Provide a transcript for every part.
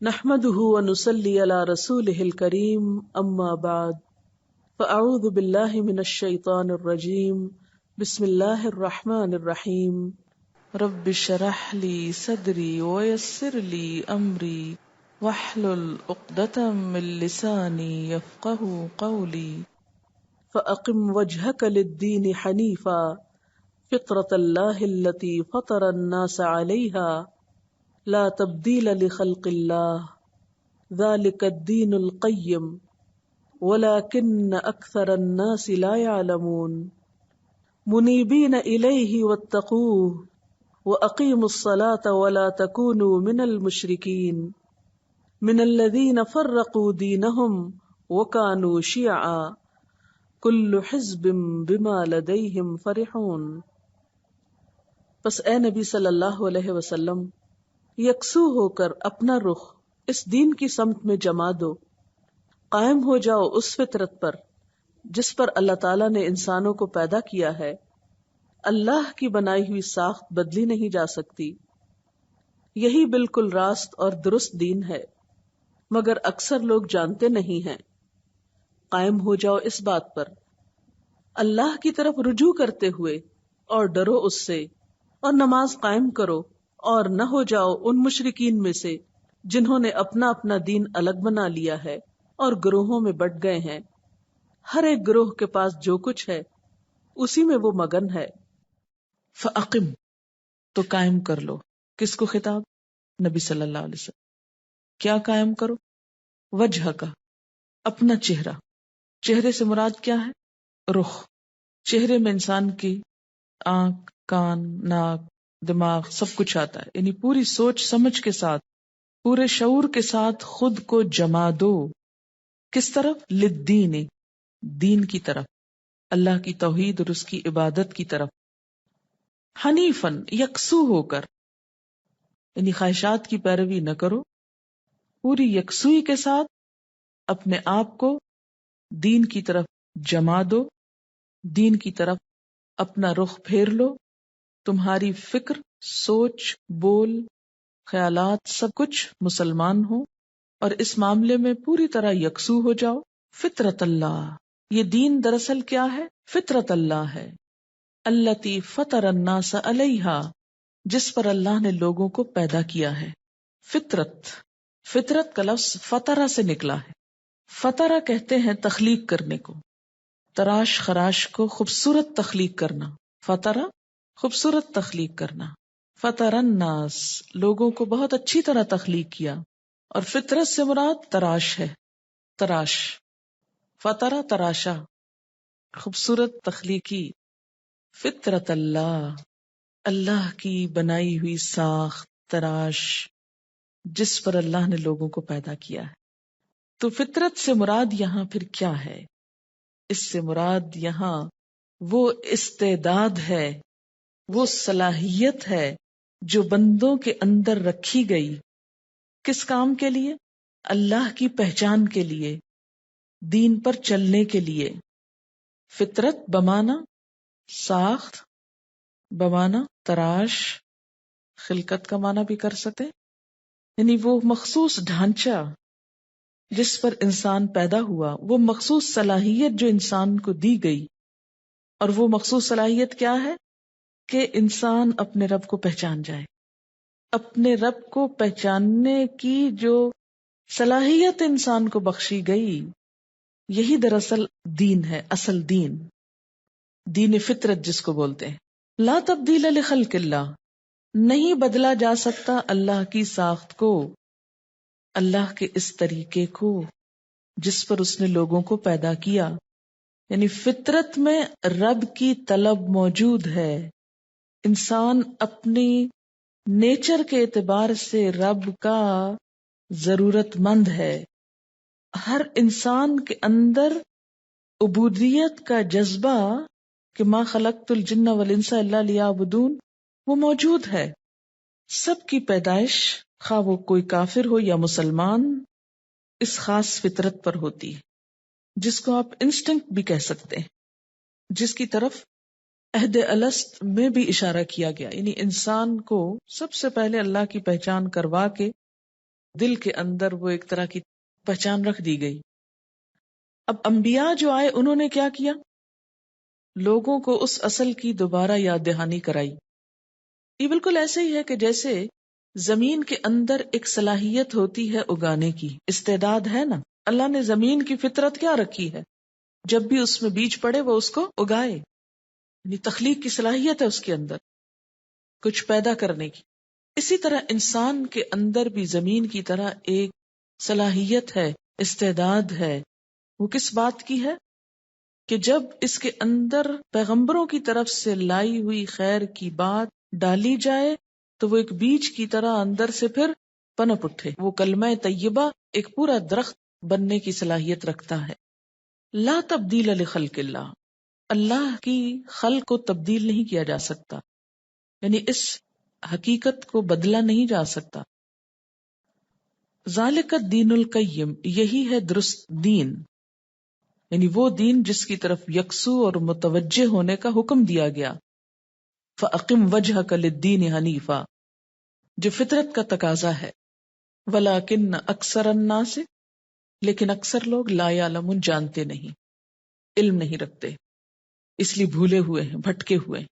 نحمده ونصلي على رسوله الكريم اما بعد فاعوذ بالله من الشيطان الرجيم بسم الله الرحمن الرحيم رب اشرح لي صدري ويسر لي امري واحلل عقدة من لساني يفقهوا قولي فاقم وجهك للدين حنيفا فطرة الله التي فطر الناس عليها لا تبديل لخلق الله ذلك الدين القيم ولكن أكثر الناس لا يعلمون منيبين إليه واتقوه وأقيموا الصلاة ولا تكونوا من المشركين من الذين فرقوا دينهم وكانوا شيعا كل حزب بما لديهم فرحون. پس اے نبی صلی اللہ علیہ وسلم یکسو ہو کر اپنا رخ اس دین کی سمت میں جما دو، قائم ہو جاؤ اس فطرت پر جس پر اللہ تعالیٰ نے انسانوں کو پیدا کیا ہے۔ اللہ کی بنائی ہوئی ساخت بدلی نہیں جا سکتی، یہی بالکل راست اور درست دین ہے، مگر اکثر لوگ جانتے نہیں ہیں۔ قائم ہو جاؤ اس بات پر، اللہ کی طرف رجوع کرتے ہوئے، اور ڈرو اس سے، اور نماز قائم کرو، اور نہ ہو جاؤ ان مشرکین میں سے جنہوں نے اپنا اپنا دین الگ بنا لیا ہے اور گروہوں میں بٹ گئے ہیں۔ ہر ایک گروہ کے پاس جو کچھ ہے اسی میں وہ مگن ہے۔ فَأَقِمْ، تو قائم کر لو۔ کس کو خطاب؟ نبی صلی اللہ علیہ وسلم۔ کیا قائم کرو؟ وجہ کا، اپنا چہرہ۔ چہرے سے مراد کیا ہے؟ رخ۔ چہرے میں انسان کی آنکھ، کان، ناک، دماغ سب کچھ آتا ہے، یعنی پوری سوچ سمجھ کے ساتھ، پورے شعور کے ساتھ خود کو جما دو۔ کس طرف؟ للدین، دین کی طرف، اللہ کی توحید اور اس کی عبادت کی طرف۔ حنیفاً، یکسو ہو کر، یعنی خواہشات کی پیروی نہ کرو، پوری یکسوئی کے ساتھ اپنے آپ کو دین کی طرف جما دو، دین کی طرف اپنا رخ پھیر لو۔ تمہاری فکر، سوچ، بول، خیالات سب کچھ مسلمان ہو، اور اس معاملے میں پوری طرح یکسو ہو جاؤ۔ فطرت اللہ، یہ دین دراصل کیا ہے؟ فطرت اللہ ہے، التی فطر الناس علیہا، جس پر اللہ نے لوگوں کو پیدا کیا ہے۔ فطرت، فطرت کا لفظ فطرہ سے نکلا ہے۔ فطرہ کہتے ہیں تخلیق کرنے کو، تراش خراش کو خوبصورت تخلیق کرنا۔ فطرہ خوبصورت تخلیق کرنا۔ فطر الناس، لوگوں کو بہت اچھی طرح تخلیق کیا، اور فطرت سے مراد تراش ہے، تراش۔ فطرہ تراشا، خوبصورت تخلیقی۔ فطرت اللہ، اللہ کی بنائی ہوئی ساخت، تراش، جس پر اللہ نے لوگوں کو پیدا کیا ہے۔ تو فطرت سے مراد یہاں پھر کیا ہے؟ اس سے مراد یہاں وہ استعداد ہے، وہ صلاحیت ہے جو بندوں کے اندر رکھی گئی۔ کس کام کے لیے؟ اللہ کی پہچان کے لیے، دین پر چلنے کے لیے۔ فطرت بمانا ساخت، بمانا تراش، خلقت کا معنی بھی کر سکتے، یعنی وہ مخصوص ڈھانچہ جس پر انسان پیدا ہوا، وہ مخصوص صلاحیت جو انسان کو دی گئی۔ اور وہ مخصوص صلاحیت کیا ہے؟ کہ انسان اپنے رب کو پہچان جائے۔ اپنے رب کو پہچاننے کی جو صلاحیت انسان کو بخشی گئی، یہی دراصل دین ہے، اصل دین، دین فطرت جس کو بولتے ہیں۔ لا تبدیل لخلق اللہ، نہیں بدلا جا سکتا اللہ کی ساخت کو، اللہ کے اس طریقے کو جس پر اس نے لوگوں کو پیدا کیا۔ یعنی فطرت میں رب کی طلب موجود ہے، انسان اپنی نیچر کے اعتبار سے رب کا ضرورت مند ہے۔ ہر انسان کے اندر عبودیت کا جذبہ کہ ما خلقت الجن والانس الا لیعبدون وہ موجود ہے۔ سب کی پیدائش، خواہ وہ کوئی کافر ہو یا مسلمان، اس خاص فطرت پر ہوتی ہے جس کو آپ انسٹنکٹ بھی کہہ سکتے ہیں، جس کی طرف عہد الست میں بھی اشارہ کیا گیا، یعنی انسان کو سب سے پہلے اللہ کی پہچان کروا کے دل کے اندر وہ ایک طرح کی پہچان رکھ دی گئی. اب انبیاء جو آئے انہوں نے کیا کیا؟ لوگوں کو اس اصل کی دوبارہ یاد دہانی کرائی. یہ بالکل ایسے ہی ہے کہ جیسے زمین کے اندر ایک صلاحیت ہوتی ہے اگانے کی، استعداد ہے نا. اللہ نے زمین کی فطرت کیا رکھی ہے؟ جب بھی اس میں بیج پڑے وہ اس کو اگائے، یعنی تخلیق کی صلاحیت ہے اس کے اندر، کچھ پیدا کرنے کی. اسی طرح انسان کے اندر بھی زمین کی طرح ایک صلاحیت ہے، استعداد ہے. وہ کس بات کی ہے؟ کہ جب اس کے اندر پیغمبروں کی طرف سے لائی ہوئی خیر کی بات ڈالی جائے تو وہ ایک بیج کی طرح اندر سے پھر پنپ اٹھے. وہ کلمہ طیبہ ایک پورا درخت بننے کی صلاحیت رکھتا ہے. لا تبدیل لخلق اللہ، اللہ کی خلق کو تبدیل نہیں کیا جا سکتا، یعنی اس حقیقت کو بدلا نہیں جا سکتا. ذالک الدین القیم، یہی ہے درست دین، یعنی وہ دین جس کی طرف یکسو اور متوجہ ہونے کا حکم دیا گیا. فَأَقِمْ وَجْهَكَ لِلدِّينِ حَنِيفًا، جو فطرت کا تقاضا ہے. وَلَكِنَّ أَكْثَرَ النَّاسِ، لیکن اکثر لوگ لا یعلمون، جانتے نہیں، علم نہیں رکھتے، اس لیے بھولے ہوئے ہیں، بھٹکے ہوئے ہیں.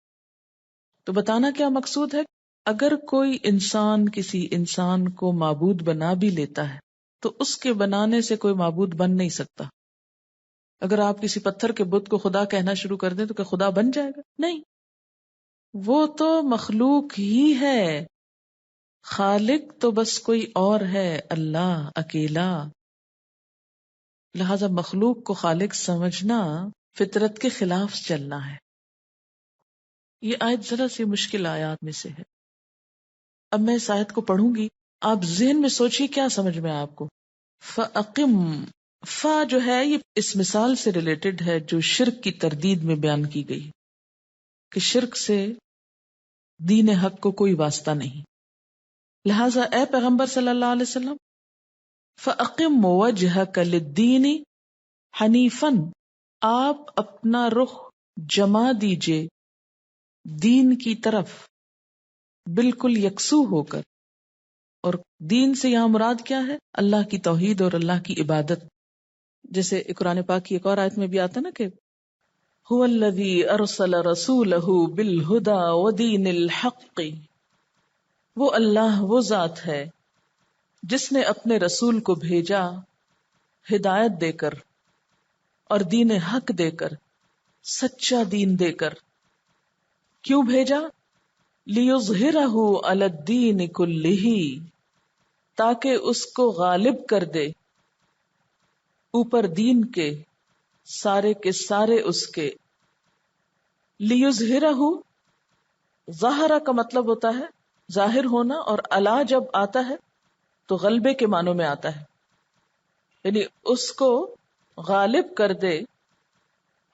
تو بتانا کیا مقصود ہے؟ اگر کوئی انسان کسی انسان کو معبود بنا بھی لیتا ہے تو اس کے بنانے سے کوئی معبود بن نہیں سکتا. اگر آپ کسی پتھر کے بت کو خدا کہنا شروع کر دیں تو کیا خدا بن جائے گا؟ نہیں، وہ تو مخلوق ہی ہے. خالق تو بس کوئی اور ہے، اللہ اکیلا. لہذا مخلوق کو خالق سمجھنا فطرت کے خلاف چلنا ہے. یہ آیت ذرا سی مشکل آیات میں سے ہے. اب میں اس آیت کو پڑھوں گی، آپ ذہن میں سوچیے کیا سمجھ میں آپ کو. فَأَقِمْ، فا جو ہے یہ اس مثال سے ریلیٹڈ ہے جو شرک کی تردید میں بیان کی گئی کہ شرک سے دین حق کو کوئی واسطہ نہیں. لہٰذا اے پیغمبر صلی اللہ علیہ وسلم، فَأَقِمْ وَجْهَكَ لِلدِّينِ حَنِيفًا، آپ اپنا رخ جما دیجئے دین کی طرف بالکل یکسو ہو کر. اور دین سے یہاں مراد کیا ہے؟ اللہ کی توحید اور اللہ کی عبادت. جیسے قرآن پاک کی ایک اور آیت میں بھی آتا نا کہ هو الذی ارسل رسولہ بالہدی ودین الحق، وہ اللہ وہ ذات ہے جس نے اپنے رسول کو بھیجا ہدایت دے کر اور دین حق دے کر، سچا دین دے کر. کیوں بھیجا؟ لیظہرہ علی الدین کلہ، تاکہ اس کو غالب کر دے اوپر دین کے سارے اس کے. لیظہرہ، ظاہرہ کا مطلب ہوتا ہے ظاہر ہونا، اور علا جب آتا ہے تو غلبے کے معنوں میں آتا ہے، یعنی اس کو غالب کر دے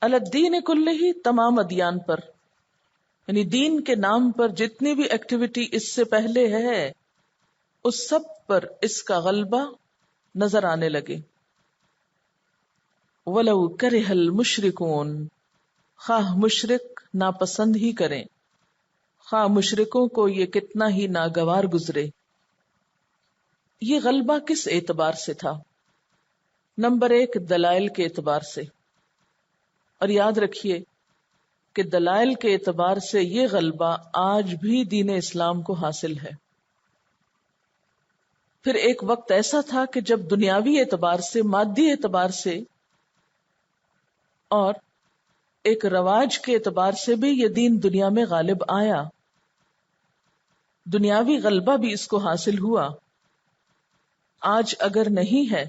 علی الدین کلہ، تمام ادیان پر. یعنی دین کے نام پر جتنی بھی ایکٹیویٹی اس سے پہلے ہے اس سب پر اس کا غلبہ نظر آنے لگے. وَلَوْ كَرِهَ الْمُشْرِكُونَ، خواہ مشرک ناپسند ہی کریں، خواہ مشرکوں کو یہ کتنا ہی ناگوار گزرے. یہ غلبہ کس اعتبار سے تھا؟ نمبر 1 دلائل کے اعتبار سے. اور یاد رکھیے کہ دلائل کے اعتبار سے یہ غلبہ آج بھی دین اسلام کو حاصل ہے. پھر ایک وقت ایسا تھا کہ جب دنیاوی اعتبار سے، مادی اعتبار سے اور ایک رواج کے اعتبار سے بھی یہ دین دنیا میں غالب آیا، دنیاوی غلبہ بھی اس کو حاصل ہوا. آج اگر نہیں ہے،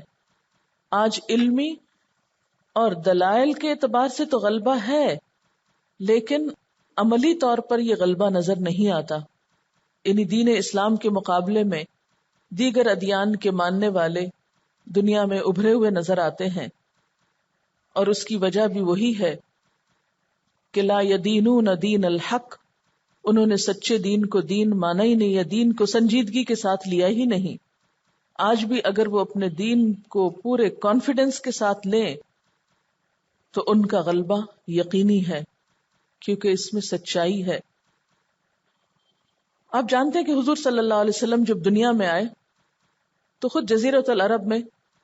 آج علمی اور دلائل کے اعتبار سے تو غلبہ ہے، لیکن عملی طور پر یہ غلبہ نظر نہیں آتا. یعنی دین اسلام کے مقابلے میں دیگر ادیان کے ماننے والے دنیا میں ابھرے ہوئے نظر آتے ہیں، اور اس کی وجہ بھی وہی ہے کہ لا یدینون دین الحق، انہوں نے سچے دین کو دین مانا ہی نہیں، یا دین کو سنجیدگی کے ساتھ لیا ہی نہیں. آج بھی اگر وہ اپنے دین کو پورے کانفیڈنس کے ساتھ لیں تو ان کا غلبہ یقینی ہے، کیونکہ اس میں سچائی ہے. آپ جانتے ہیں کہ حضور صلی اللہ علیہ وسلم جب دنیا میں آئے تو خود جزیرۃ العرب میں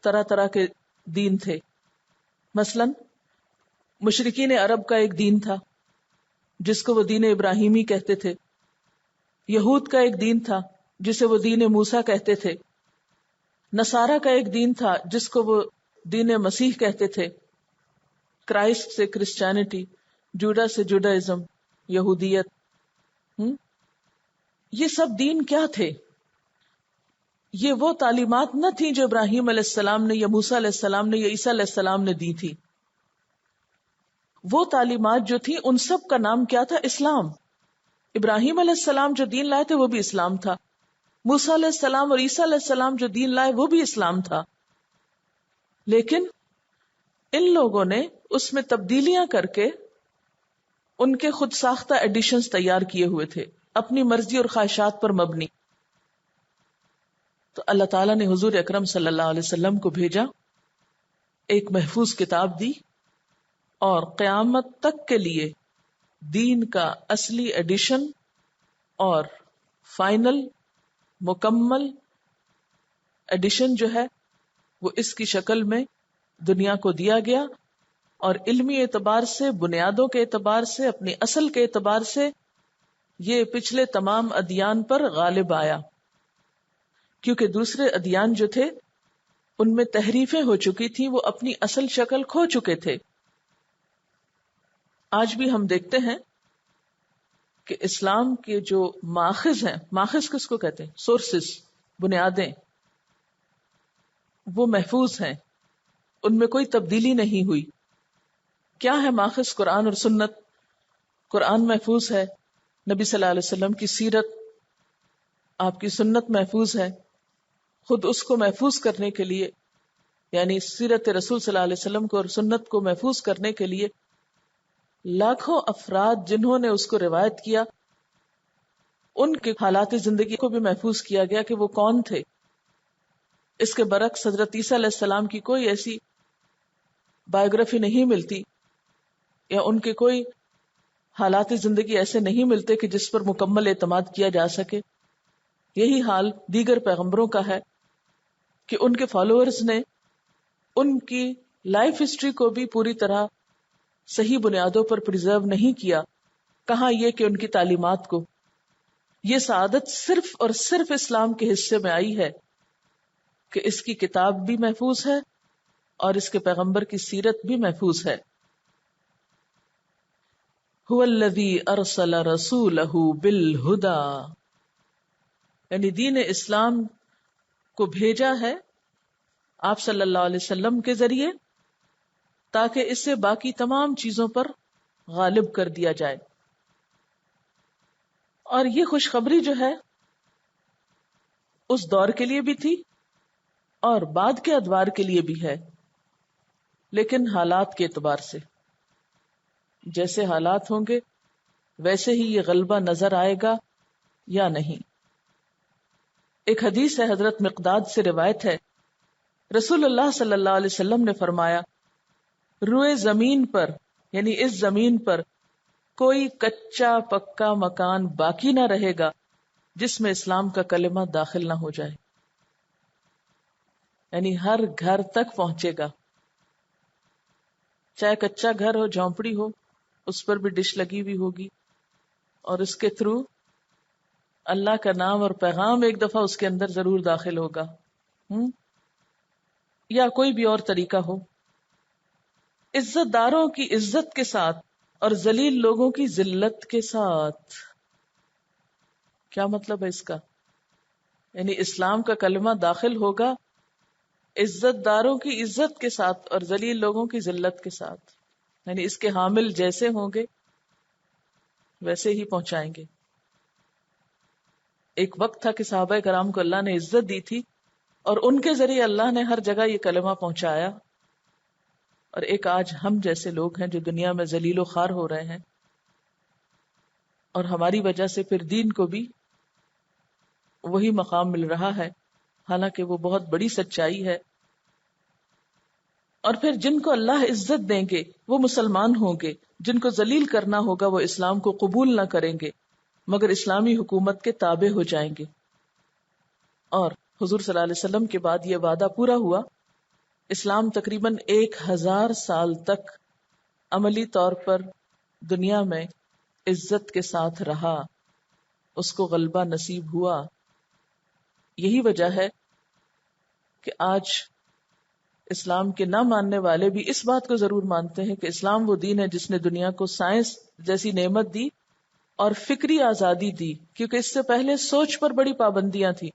طرح طرح کے دین تھے. مثلا مشرکین عرب کا ایک دین تھا جس کو وہ دین ابراہیمی کہتے تھے. یہود کا ایک دین تھا جسے وہ دین موسیٰ کہتے تھے. نصارہ کا ایک دین تھا جس کو وہ دین مسیح کہتے تھے. کرائسٹ سے کرسچینٹی، جوڈا سے جوڈائزم، یہودیت. یہ سب دین کیا تھے؟ یہ وہ تعلیمات نہ تھیں جو ابراہیم علیہ السلام نے یا موسیٰ علیہ السلام نے یا عیسیٰ علیہ السلام نے دی تھی. وہ تعلیمات جو تھیں ان سب کا نام کیا تھا؟ اسلام. ابراہیم علیہ السلام جو دین لائے تھے وہ بھی اسلام تھا. موسیٰ علیہ السلام اور عیسیٰ علیہ السلام جو دین لائے وہ بھی اسلام تھا. لیکن ان لوگوں نے اس میں تبدیلیاں کر کے ان کے خود ساختہ ایڈیشنز تیار کیے ہوئے تھے، اپنی مرضی اور خواہشات پر مبنی. تو اللہ تعالیٰ نے حضور اکرم صلی اللہ علیہ وسلم کو بھیجا، ایک محفوظ کتاب دی، اور قیامت تک کے لیے دین کا اصلی ایڈیشن اور فائنل مکمل ایڈیشن جو ہے وہ اس کی شکل میں دنیا کو دیا گیا. اور علمی اعتبار سے، بنیادوں کے اعتبار سے، اپنی اصل کے اعتبار سے یہ پچھلے تمام ادیان پر غالب آیا، کیونکہ دوسرے ادیان جو تھے ان میں تحریفیں ہو چکی تھیں، وہ اپنی اصل شکل کھو چکے تھے. آج بھی ہم دیکھتے ہیں کہ اسلام کے جو ماخذ ہیں، ماخذ کس کو کہتے ہیں؟ سورسز، بنیادیں، وہ محفوظ ہیں، ان میں کوئی تبدیلی نہیں ہوئی. کیا ہے ماخذ؟ قرآن اور سنت. قرآن محفوظ ہے، نبی صلی اللہ علیہ وسلم کی سیرت، آپ کی سنت محفوظ ہے. خود اس کو محفوظ کرنے کے لیے، یعنی سیرت رسول صلی اللہ علیہ وسلم کو اور سنت کو محفوظ کرنے کے لیے لاکھوں افراد جنہوں نے اس کو روایت کیا، ان کے حالات زندگی کو بھی محفوظ کیا گیا کہ وہ کون تھے. اس کے برعکس حضرت عیسیٰ علیہ السلام کی کوئی ایسی بایوگرافی نہیں ملتی، یا ان کے کوئی حالات زندگی ایسے نہیں ملتے کہ جس پر مکمل اعتماد کیا جا سکے. یہی حال دیگر پیغمبروں کا ہے کہ ان کے فالوورز نے ان کی لائف ہسٹری کو بھی پوری طرح صحیح بنیادوں پر پریزرو نہیں کیا. کہاں یہ کہ ان کی تعلیمات کو. یہ سعادت صرف اور صرف اسلام کے حصے میں آئی ہے کہ اس کی کتاب بھی محفوظ ہے اور اس کے پیغمبر کی سیرت بھی محفوظ ہے. هو الذی ارسل رسولہ بالہدی، یعنی دین اسلام کو بھیجا ہے آپ صلی اللہ علیہ وسلم کے ذریعے تاکہ اسے باقی تمام چیزوں پر غالب کر دیا جائے. اور یہ خوشخبری جو ہے اس دور کے لیے بھی تھی اور بعد کے ادوار کے لیے بھی ہے، لیکن حالات کے اعتبار سے جیسے حالات ہوں گے ویسے ہی یہ غلبہ نظر آئے گا یا نہیں. ایک حدیث ہے، حضرت مقداد سے روایت ہے، رسول اللہ صلی اللہ علیہ وسلم نے فرمایا، روئے زمین پر یعنی اس زمین پر کوئی کچا پکا مکان باقی نہ رہے گا جس میں اسلام کا کلمہ داخل نہ ہو جائے. یعنی ہر گھر تک پہنچے گا، چاہے کچا گھر ہو، جھونپڑی ہو، اس پر بھی ڈش لگی ہوئی ہوگی اور اس کے تھرو اللہ کا نام اور پیغام ایک دفعہ اس کے اندر ضرور داخل ہوگا. یا کوئی بھی اور طریقہ ہو. عزت داروں کی عزت کے ساتھ اور ذلیل لوگوں کی ذلت کے ساتھ. کیا مطلب ہے اس کا؟ یعنی اسلام کا کلمہ داخل ہوگا عزت داروں کی عزت کے ساتھ اور ذلیل لوگوں کی ذلت کے ساتھ. یعنی اس کے حامل جیسے ہوں گے ویسے ہی پہنچائیں گے. ایک وقت تھا کہ صحابہ کرام کو اللہ نے عزت دی تھی اور ان کے ذریعے اللہ نے ہر جگہ یہ کلمہ پہنچایا. اور ایک آج ہم جیسے لوگ ہیں جو دنیا میں ذلیل و خوار ہو رہے ہیں، اور ہماری وجہ سے پھر دین کو بھی وہی مقام مل رہا ہے، حالانکہ وہ بہت بڑی سچائی ہے. اور پھر جن کو اللہ عزت دیں گے وہ مسلمان ہوں گے، جن کو ذلیل کرنا ہوگا وہ اسلام کو قبول نہ کریں گے مگر اسلامی حکومت کے تابع ہو جائیں گے. اور حضور صلی اللہ علیہ وسلم کے بعد یہ وعدہ پورا ہوا. اسلام تقریباً 1000 سال تک عملی طور پر دنیا میں عزت کے ساتھ رہا، اس کو غلبہ نصیب ہوا. یہی وجہ ہے کہ آج اسلام کے نہ ماننے والے بھی اس بات کو ضرور مانتے ہیں کہ اسلام وہ دین ہے جس نے دنیا کو سائنس جیسی نعمت دی اور فکری آزادی دی، کیونکہ اس سے پہلے سوچ پر بڑی پابندیاں تھیں.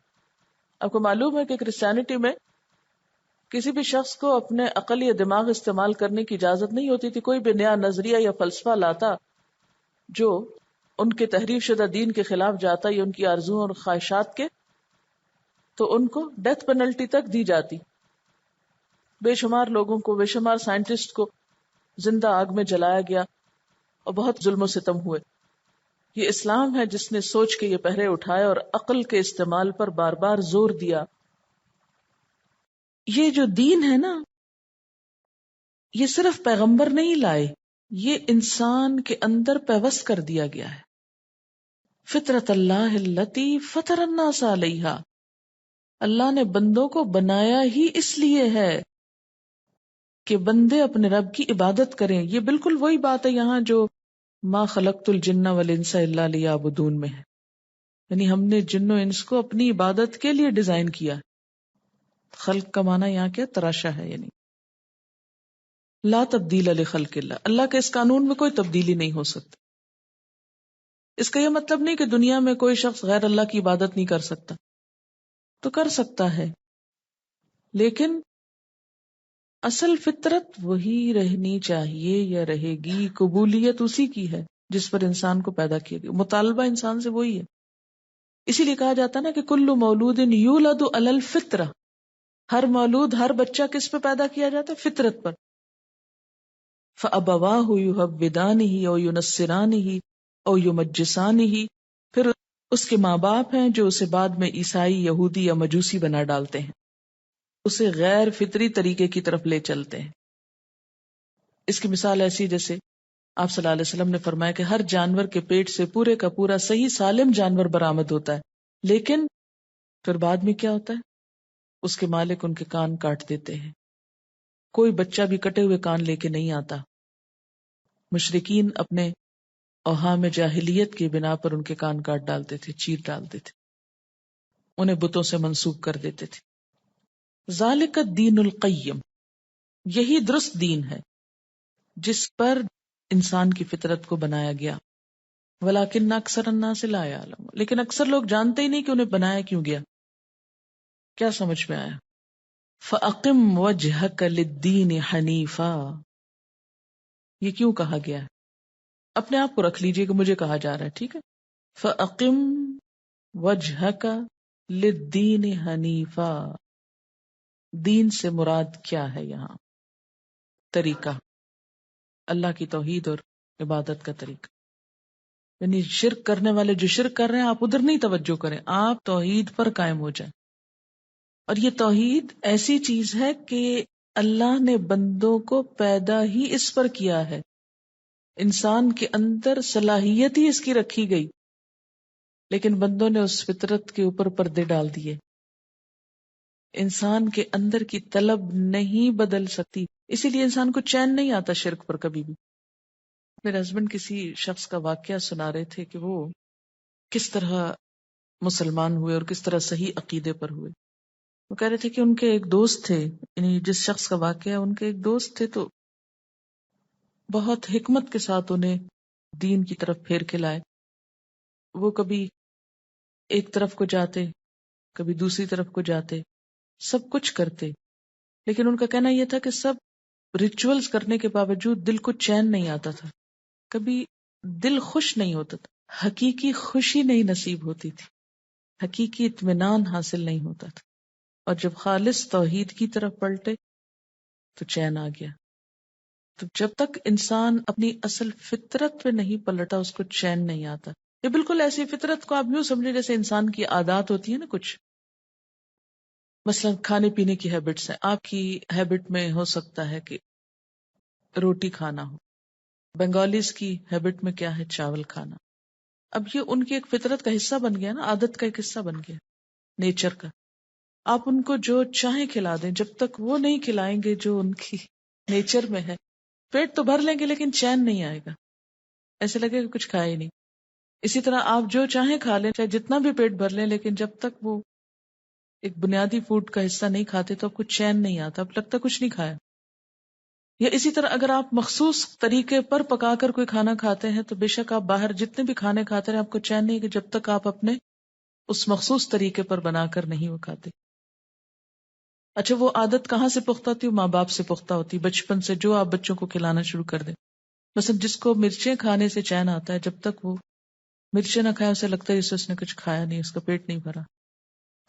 آپ کو معلوم ہے کہ کرسچینٹی میں کسی بھی شخص کو اپنے عقل یا دماغ استعمال کرنے کی اجازت نہیں ہوتی تھی. کوئی بھی نیا نظریہ یا فلسفہ لاتا جو ان کے تحریف شدہ دین کے خلاف جاتا یا ان کی آرزوؤں اور خواہشات کے، تو ان کو ڈیتھ پینلٹی تک دی جاتی. بے شمار لوگوں کو، بے شمار سائنٹسٹ کو زندہ آگ میں جلایا گیا اور بہت ظلم و ستم ہوئے. یہ اسلام ہے جس نے سوچ کے یہ پہرے اٹھائے اور عقل کے استعمال پر بار بار زور دیا. یہ جو دین ہے نا، یہ صرف پیغمبر نہیں لائے، یہ انسان کے اندر پیوست کر دیا گیا ہے. فطرت اللہ التی فطر الناس علیہا، اللہ نے بندوں کو بنایا ہی اس لیے ہے کہ بندے اپنے رب کی عبادت کریں. یہ بالکل وہی بات ہے یہاں جو ما خلقت الجن والانس الا لیعبدون میں ہے، یعنی ہم نے جن و انس کو اپنی عبادت کے لیے ڈیزائن کیا. خلق کا معنی یہاں کیا؟ تراشا ہے. یعنی لا تبدیل لخلق اللہ، اللہ کے اس قانون میں کوئی تبدیلی نہیں ہو سکتی. اس کا یہ مطلب نہیں کہ دنیا میں کوئی شخص غیر اللہ کی عبادت نہیں کر سکتا، تو کر سکتا ہے، لیکن اصل فطرت وہی رہنی چاہیے یا رہے گی. قبولیت اسی کی ہے جس پر انسان کو پیدا کیا گیا، مطالبہ انسان سے وہی ہے. اسی لیے کہا جاتا نا کہ کل مولود یولد علی الفطرہ، ہر مولود، ہر بچہ کس پہ پیدا کیا جاتا ہے؟ فطرت پر. فَأَبَوَاهُ يُهَوِّدَانِهِ أَوْ يُنَصِّرَانِهِ أَوْ يُمَجِّسَانِهِ، پھر اس کے ماں باپ ہیں جو اسے بعد میں عیسائی، یہودی یا مجوسی بنا ڈالتے ہیں، اسے غیر فطری طریقے کی طرف لے چلتے ہیں. اس کی مثال ایسی جیسے آپ صلی اللہ علیہ وسلم نے فرمایا کہ ہر جانور کے پیٹ سے پورے کا پورا صحیح سالم جانور برآمد ہوتا ہے، لیکن پھر بعد میں کیا ہوتا ہے؟ اس کے مالک ان کے کان کاٹ دیتے ہیں. کوئی بچہ بھی کٹے ہوئے کان لے کے نہیں آتا. مشرکین اپنے اوہام جاہلیت کی بنا پر ان کے کان کاٹ ڈالتے تھے، چیر ڈالتے تھے، انہیں بتوں سے منسوب کر دیتے تھے. ذالک الدین القیم، یہی درست دین ہے جس پر انسان کی فطرت کو بنایا گیا. ولیکن اکثر الناس لا یعلمون، لیکن اکثر لوگ جانتے ہی نہیں کہ انہیں بنایا کیوں گیا. کیا سمجھ میں آیا؟ فَأَقِمْ وَجْهَكَ لِلدِّينِ حَنِيفًا، یہ کیوں کہا گیا ہے؟ اپنے آپ کو رکھ لیجئے کہ مجھے کہا جا رہا ہے، ٹھیک ہے. فَأَقِمْ وَجْهَكَ لِلدِّينِ حَنِيفًا، دین سے مراد کیا ہے یہاں؟ طریقہ، اللہ کی توحید اور عبادت کا طریقہ. یعنی شرک کرنے والے جو شرک کر رہے ہیں، آپ ادھر نہیں توجہ کریں، آپ توحید پر قائم ہو جائیں. اور یہ توحید ایسی چیز ہے کہ اللہ نے بندوں کو پیدا ہی اس پر کیا ہے، انسان کے اندر صلاحیت ہی اس کی رکھی گئی، لیکن بندوں نے اس فطرت کے اوپر پردے ڈال دیے. انسان کے اندر کی طلب نہیں بدل سکتی، اسی لیے انسان کو چین نہیں آتا شرک پر کبھی بھی. میرے ہسبینڈ کسی شخص کا واقعہ سنا رہے تھے کہ وہ کس طرح مسلمان ہوئے اور کس طرح صحیح عقیدے پر ہوئے. وہ کہہ رہے تھے کہ ان کے ایک دوست تھے، یعنی جس شخص کا واقعہ ہے ان کے ایک دوست تھے، تو بہت حکمت کے ساتھ انہیں دین کی طرف پھیر کے لائے. وہ کبھی ایک طرف کو جاتے، کبھی دوسری طرف کو جاتے، سب کچھ کرتے، لیکن ان کا کہنا یہ تھا کہ سب ریچولز کرنے کے باوجود دل کو چین نہیں آتا تھا، کبھی دل خوش نہیں ہوتا تھا، حقیقی خوشی نہیں نصیب ہوتی تھی، حقیقی اطمینان حاصل نہیں ہوتا تھا. اور جب خالص توحید کی طرف پلٹے تو چین آ گیا. تو جب تک انسان اپنی اصل فطرت پہ نہیں پلٹا اس کو چین نہیں آتا. یہ بالکل ایسی فطرت کو آپ یوں سمجھے جیسے انسان کی عادات ہوتی ہے نا کچھ، مثلا کھانے پینے کی ہیبٹس ہیں. آپ کی ہیبٹ میں ہو سکتا ہے کہ روٹی کھانا ہو، بنگالیز کی ہیبٹ میں کیا ہے؟ چاول کھانا. اب یہ ان کی ایک فطرت کا حصہ بن گیا نا، عادت کا ایک حصہ بن گیا، نیچر کا. آپ ان کو جو چاہیں کھلا دیں، جب تک وہ نہیں کھلائیں گے جو ان کی نیچر میں ہے، پیٹ تو بھر لیں گے لیکن چین نہیں آئے گا، ایسے لگے کہ کچھ کھایا ہی نہیں۔ اسی طرح آپ جو چاہیں کھا لیں، چاہے جتنا بھی پیٹ بھر لیں، لیکن جب تک وہ ایک بنیادی فوڈ کا حصہ نہیں کھاتے تو آپ کو چین نہیں آتا، اب لگتا کچھ نہیں کھایا۔ یا اسی طرح اگر آپ مخصوص طریقے پر پکا کر کوئی کھانا کھاتے ہیں تو بے شک آپ باہر جتنے بھی کھانے کھاتے ہیں آپ کو چین نہیں کہ جب تک آپ اپنے اس مخصوص طریقے پر بنا کر نہیں وہ کھاتے۔ اچھا، وہ عادت کہاں سے پختہ ہوتی ہے؟ ماں باپ سے پختہ ہوتی، بچپن سے جو آپ بچوں کو کھلانا شروع کر دیں۔ مثلا جس کو مرچیں کھانے سے چین آتا ہے، جب تک وہ مرچیں نہ کھائے اسے لگتا ہے جیسے اس نے کچھ کھایا نہیں، اس کا پیٹ نہیں بھرا،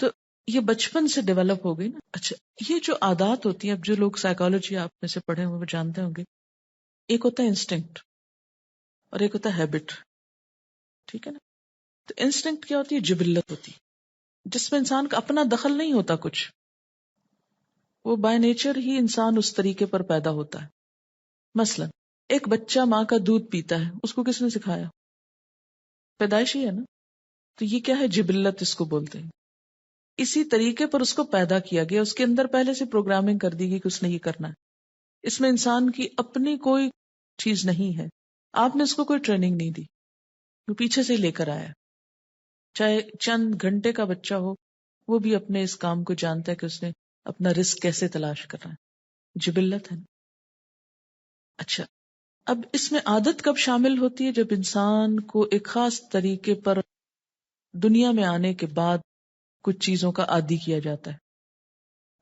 تو یہ بچپن سے ڈیولپ ہو گئی نا۔ اچھا، یہ جو عادات ہوتی ہیں، اب جو لوگ سائیکالوجی آپ میں سے پڑھے ہوئے وہ جانتے ہوں گے، ایک ہوتا ہے انسٹنکٹ اور ایک ہوتا ہے ہیبٹ، ٹھیک ہے نا؟ تو انسٹنکٹ کیا ہوتی ہے؟ جبلت ہوتی ہے، جس میں انسان کا اپنا دخل نہیں ہوتا کچھ، وہ بائی نیچر ہی انسان اس طریقے پر پیدا ہوتا ہے۔ مثلا ایک بچہ ماں کا دودھ پیتا ہے، اس کو کس نے سکھایا؟ پیدائشی ہے نا، تو یہ کیا ہے؟ جبلت اس کو بولتے ہیں۔ اسی طریقے پر اس کو پیدا کیا گیا، اس کے اندر پہلے سے پروگرامنگ کر دی گئی کہ اس نے یہ کرنا ہے، اس میں انسان کی اپنی کوئی چیز نہیں ہے، آپ نے اس کو کوئی ٹریننگ نہیں دی، وہ پیچھے سے ہی لے کر آیا۔ چاہے چند گھنٹے کا بچہ ہو، وہ بھی اپنے اس کام کو جانتا ہے کہ اس نے اپنا رزق کیسے تلاش کرنا ہے، جبلت ہے نا۔ اچھا، اب اس میں عادت کب شامل ہوتی ہے؟ جب انسان کو ایک خاص طریقے پر دنیا میں آنے کے بعد کچھ چیزوں کا عادی کیا جاتا ہے۔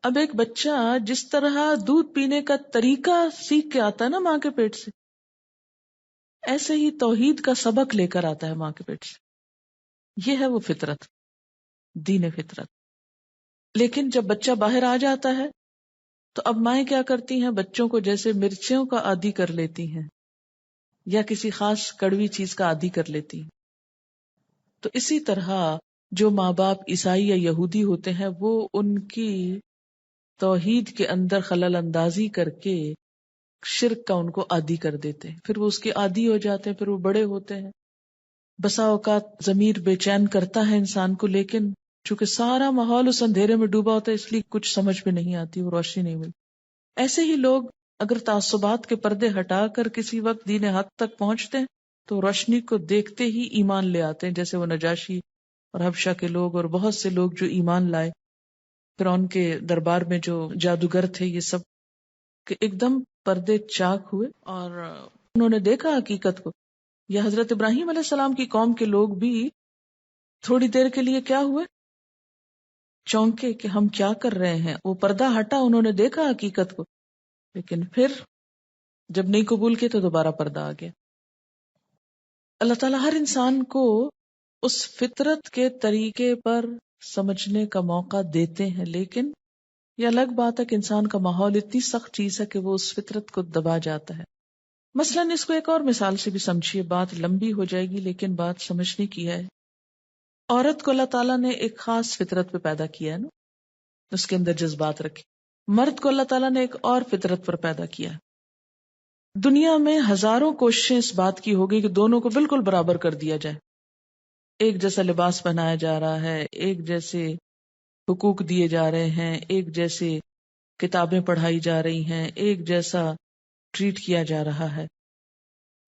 اب ایک بچہ جس طرح دودھ پینے کا طریقہ سیکھ کے آتا ہے نا ماں کے پیٹ سے، ایسے ہی توحید کا سبق لے کر آتا ہے ماں کے پیٹ سے، یہ ہے وہ فطرت، دین فطرت۔ لیکن جب بچہ باہر آ جاتا ہے تو اب مائیں کیا کرتی ہیں؟ بچوں کو جیسے مرچیوں کا عادی کر لیتی ہیں یا کسی خاص کڑوی چیز کا عادی کر لیتی ہیں، تو اسی طرح جو ماں باپ عیسائی یا یہودی ہوتے ہیں وہ ان کی توحید کے اندر خلل اندازی کر کے شرک کا ان کو عادی کر دیتے ہیں، پھر وہ اس کے عادی ہو جاتے ہیں، پھر وہ بڑے ہوتے ہیں۔ بسا اوقات ضمیر بے چین کرتا ہے انسان کو، لیکن چونکہ سارا ماحول اس اندھیرے میں ڈوبا ہوتا ہے اس لیے کچھ سمجھ میں نہیں آتی، وہ روشنی نہیں ملتی۔ ایسے ہی لوگ اگر تعصبات کے پردے ہٹا کر کسی وقت دین حق تک پہنچتے ہیں تو روشنی کو دیکھتے ہی ایمان لے آتے ہیں، جیسے وہ نجاشی اور حبشہ کے لوگ اور بہت سے لوگ جو ایمان لائے فرعون کے دربار میں، جو جادوگر تھے، یہ سب کہ ایک دم پردے چاک ہوئے اور انہوں نے دیکھا حقیقت کو۔ یا حضرت ابراہیم علیہ السلام کی قوم کے لوگ بھی تھوڑی دیر کے لیے کیا ہوئے؟ چونکے کہ ہم کیا کر رہے ہیں، وہ پردہ ہٹا، انہوں نے دیکھا حقیقت کو، لیکن پھر جب نہیں قبول کیا تو دوبارہ پردہ آ گیا۔ اللہ تعالیٰ ہر انسان کو اس فطرت کے طریقے پر سمجھنے کا موقع دیتے ہیں، لیکن یہ الگ بات ہے کہ انسان کا ماحول اتنی سخت چیز ہے کہ وہ اس فطرت کو دبا جاتا ہے۔ مثلاً اس کو ایک اور مثال سے بھی سمجھیے، بات لمبی ہو جائے گی لیکن بات سمجھنے کی ہے۔ عورت کو اللہ تعالیٰ نے ایک خاص فطرت پہ پیدا کیا ہے نا، اس کے اندر جذبات رکھے۔ مرد کو اللہ تعالیٰ نے ایک اور فطرت پر پیدا کیا ہے۔ دنیا میں ہزاروں کوششیں اس بات کی ہوگی کہ دونوں کو بالکل برابر کر دیا جائے، ایک جیسا لباس پہنایا جا رہا ہے، ایک جیسے حقوق دیے جا رہے ہیں، ایک جیسے کتابیں پڑھائی جا رہی ہیں، ایک جیسا ٹریٹ کیا جا رہا ہے۔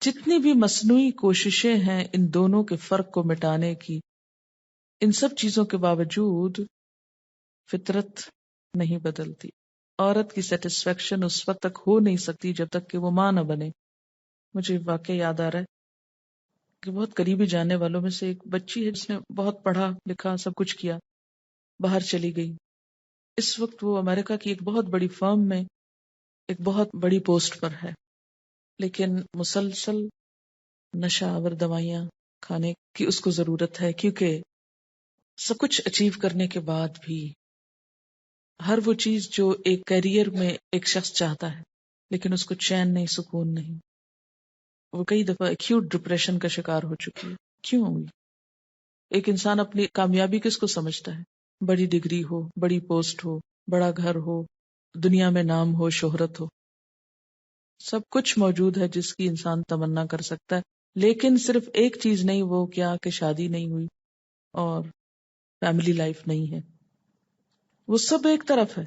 جتنی بھی مصنوعی کوششیں ہیں ان دونوں کے فرق کو مٹانے کی، ان سب چیزوں کے باوجود فطرت نہیں بدلتی۔ عورت کی سیٹسفیکشن اس وقت تک ہو نہیں سکتی جب تک کہ وہ ماں نہ بنے۔ مجھے واقعہ یاد آ رہا ہے کہ بہت قریبی جاننے والوں میں سے ایک بچی ہے جس نے بہت پڑھا لکھا، سب کچھ کیا، باہر چلی گئی۔ اس وقت وہ امریکہ کی ایک بہت بڑی فرم میں ایک بہت بڑی پوسٹ پر ہے، لیکن مسلسل نشہ آور دوائیاں کھانے کی اس کو ضرورت ہے، کیونکہ سب کچھ اچیو کرنے کے بعد بھی ہر وہ چیز جو ایک کیریئر میں ایک شخص چاہتا ہے لیکن اس کو چین نہیں، سکون نہیں۔ وہ کئی دفعہ ایکیوٹ ڈپریشن کا شکار ہو چکی ہے۔ کیوں ہوئی؟ ایک انسان اپنی کامیابی کس کو سمجھتا ہے؟ بڑی ڈگری ہو، بڑی پوسٹ ہو، بڑا گھر ہو، دنیا میں نام ہو، شہرت ہو، سب کچھ موجود ہے جس کی انسان تمنا کر سکتا ہے، لیکن صرف ایک چیز نہیں، وہ کیا کہ شادی نہیں ہوئی اور فیملی لائف نہیں ہے۔ وہ سب ایک طرف ہے،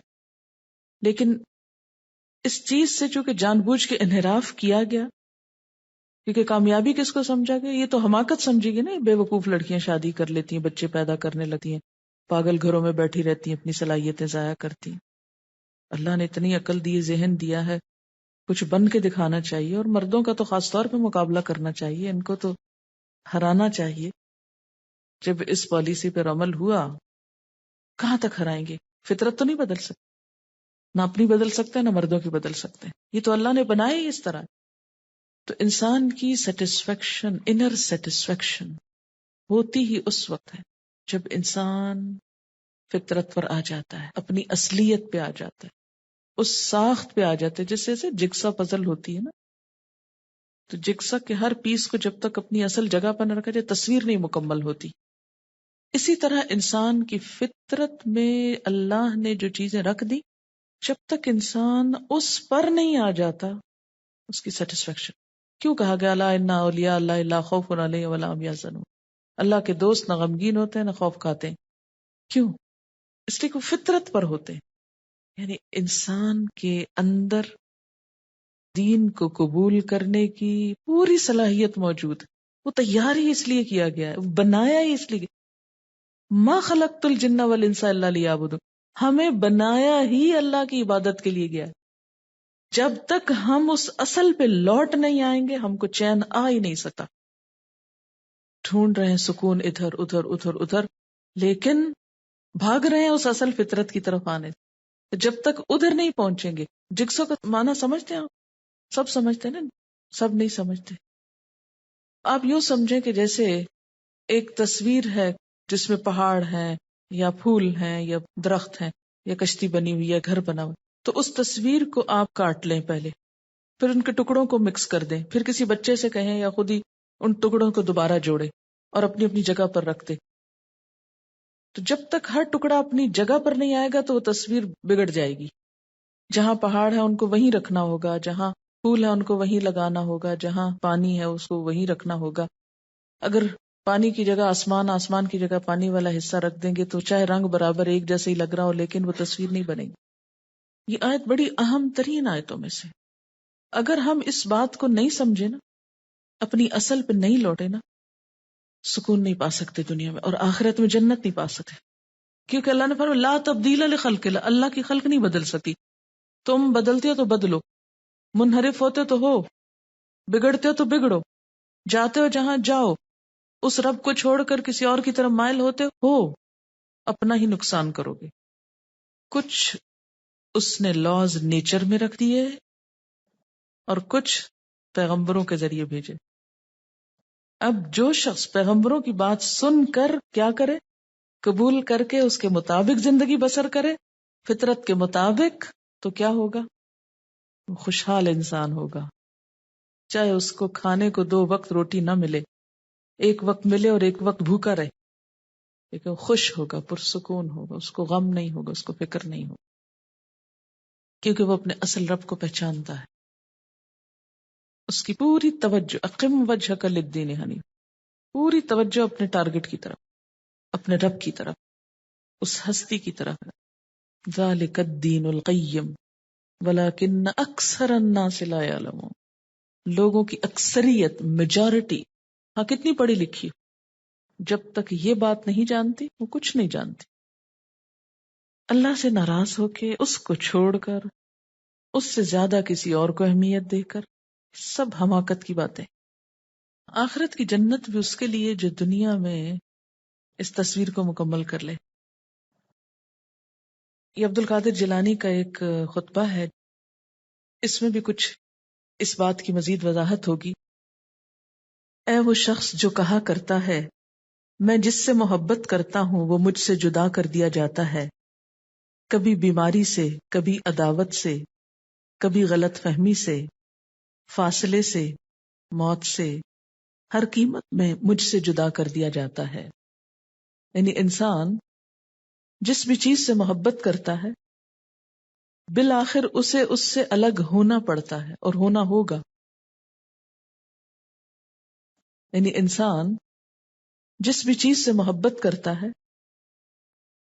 لیکن اس چیز سے چونکہ جان بوجھ کے انحراف کیا گیا، کیونکہ کامیابی کس کو سمجھا گیا؟ یہ تو حماقت سمجھی گئی نا، بے وقوف لڑکیاں شادی کر لیتی ہیں، بچے پیدا کرنے لگتی ہیں، پاگل گھروں میں بیٹھی رہتی ہیں، اپنی صلاحیتیں ضائع کرتی ہیں۔ اللہ نے اتنی عقل دی، ذہن دیا ہے، کچھ بن کے دکھانا چاہیے، اور مردوں کا تو خاص طور پہ مقابلہ کرنا چاہیے، ان کو تو ہرانا چاہیے۔ جب اس پالیسی پر عمل ہوا، کہاں تک ہرائیں گے؟ فطرت تو نہیں بدل سکتے، نہ اپنی بدل سکتے ہیں، نہ مردوں کی بدل سکتے ہیں، یہ تو اللہ نے بنایا ہی اس طرح۔ تو انسان کی سیٹسفیکشن، انر سیٹسفیکشن ہوتی ہی اس وقت ہے جب انسان فطرت پر آ جاتا ہے، اپنی اصلیت پہ آ جاتا ہے، اس ساخت پہ آ جاتا ہے، جس سے جگسا پزل ہوتی ہے نا، تو جگسا کے ہر پیس کو جب تک اپنی اصل جگہ پر نہ رکھا جائے، تصویر نہیں مکمل ہوتی۔ اسی طرح انسان کی فطرت میں اللہ نے جو چیزیں رکھ دی، جب تک انسان اس پر نہیں آ جاتا، اس کی سیٹسفیکشن۔ کیوں کہا گیا لا ان اولیاء اللہ لا خوف علیہم ولا هم یحزنون؟ اللہ کے دوست نہ غمگین ہوتے ہیں نہ خوف کھاتے ہیں۔ کیوں؟ اس لیے کہ وہ فطرت پر ہوتے ہیں، یعنی انسان کے اندر دین کو قبول کرنے کی پوری صلاحیت موجود ہے، وہ تیار ہی اس لیے کیا گیا ہے، بنایا ہی اس لیے ما خلقت الجن والانس الا لیعبدون، ہمیں بنایا ہی اللہ کی عبادت کے لیے گیا ہے۔ جب تک ہم اس اصل پہ لوٹ نہیں آئیں گے، ہم کو چین آ ہی نہیں سکتا۔ ڈھونڈ رہے ہیں سکون ادھر ادھر ادھر ادھر، لیکن بھاگ رہے ہیں اس اصل فطرت کی طرف آنے سے۔ جب تک ادھر نہیں پہنچیں گے، جگسو کا معنی سمجھتے ہیں آپ؟ سب سمجھتے ہیں نا؟ سب نہیں سمجھتے۔ آپ یوں سمجھیں کہ جیسے ایک تصویر ہے جس میں پہاڑ ہیں یا پھول ہیں یا درخت ہیں یا کشتی بنی ہوئی یا گھر بنا ہوا، تو اس تصویر کو آپ کاٹ لیں پہلے، پھر ان کے ٹکڑوں کو مکس کر دیں، پھر کسی بچے سے کہیں یا خود ہی ان ٹکڑوں کو دوبارہ جوڑے اور اپنی اپنی جگہ پر رکھ دے۔ تو جب تک ہر ٹکڑا اپنی جگہ پر نہیں آئے گا تو وہ تصویر بگڑ جائے گی۔ جہاں پہاڑ ہے ان کو وہیں رکھنا ہوگا، جہاں پھول ہے ان کو وہیں لگانا ہوگا، جہاں پانی ہے اس کو وہیں رکھنا ہوگا۔ اگر پانی کی جگہ آسمان، آسمان کی جگہ پانی والا حصہ رکھ دیں گے تو چاہے رنگ برابر ایک جیسے ہی لگ رہا ہو، لیکن وہ تصویر نہیں بنے گی۔ یہ آیت بڑی اہم ترین آیتوں میں سے۔ اگر ہم اس بات کو نہیں سمجھے نا، اپنی اصل پہ نہیں لوٹے نا، سکون نہیں پا سکتے دنیا میں، اور آخرت میں جنت نہیں پا سکتے، کیونکہ اللہ نے فرمایا لا تبدیل لخلق اللہ، اللہ کی خلق نہیں بدل سکتی، تم بدلتے ہو تو بدلو، منحرف ہوتے تو ہو، بگڑتے ہو تو بگڑو، جاتے ہو جہاں جاؤ، اس رب کو چھوڑ کر کسی اور کی طرف مائل ہوتے ہو، اپنا ہی نقصان کرو گے۔ کچھ اس نے لاز نیچر میں رکھ دیے اور کچھ پیغمبروں کے ذریعے بھیجے۔ اب جو شخص پیغمبروں کی بات سن کر کیا کرے، قبول کر کے اس کے مطابق زندگی بسر کرے، فطرت کے مطابق، تو کیا ہوگا؟ وہ خوشحال انسان ہوگا، چاہے اس کو کھانے کو 2 وقت روٹی نہ ملے، ایک وقت ملے اور ایک وقت بھوکا رہے، لیکن خوش ہوگا، پرسکون ہوگا، اس کو غم نہیں ہوگا، اس کو فکر نہیں ہوگا، کیونکہ وہ اپنے اصل رب کو پہچانتا ہے۔ اس کی پوری توجہ اقم وجہک للدین حنیف، پوری توجہ اپنے ٹارگٹ کی طرف، اپنے رب کی طرف، اس ہستی کی طرف۔ ذالک الدین القیم ولکن اکثر الناس لا یعلمون، لوگوں کی اکثریت، میجورٹی، ہاں کتنی پڑھی لکھی، جب تک یہ بات نہیں جانتی وہ کچھ نہیں جانتی۔ اللہ سے ناراض ہو کے، اس کو چھوڑ کر، اس سے زیادہ کسی اور کو اہمیت دے کر، سب حماقت کی باتیں۔ آخرت کی جنت بھی اس کے لیے جو دنیا میں اس تصویر کو مکمل کر لے۔ یہ عبد القادر جیلانی کا ایک خطبہ ہے، اس میں بھی کچھ اس بات کی مزید وضاحت ہوگی۔ اے وہ شخص جو کہا کرتا ہے میں جس سے محبت کرتا ہوں وہ مجھ سے جدا کر دیا جاتا ہے، کبھی بیماری سے، کبھی عداوت سے، کبھی غلط فہمی سے، فاصلے سے، موت سے، ہر قیمت میں مجھ سے جدا کر دیا جاتا ہے۔ یعنی انسان جس بھی چیز سے محبت کرتا ہے بالآخر اسے اس سے الگ ہونا پڑتا ہے اور ہونا ہوگا۔ یعنی انسان جس بھی چیز سے محبت کرتا ہے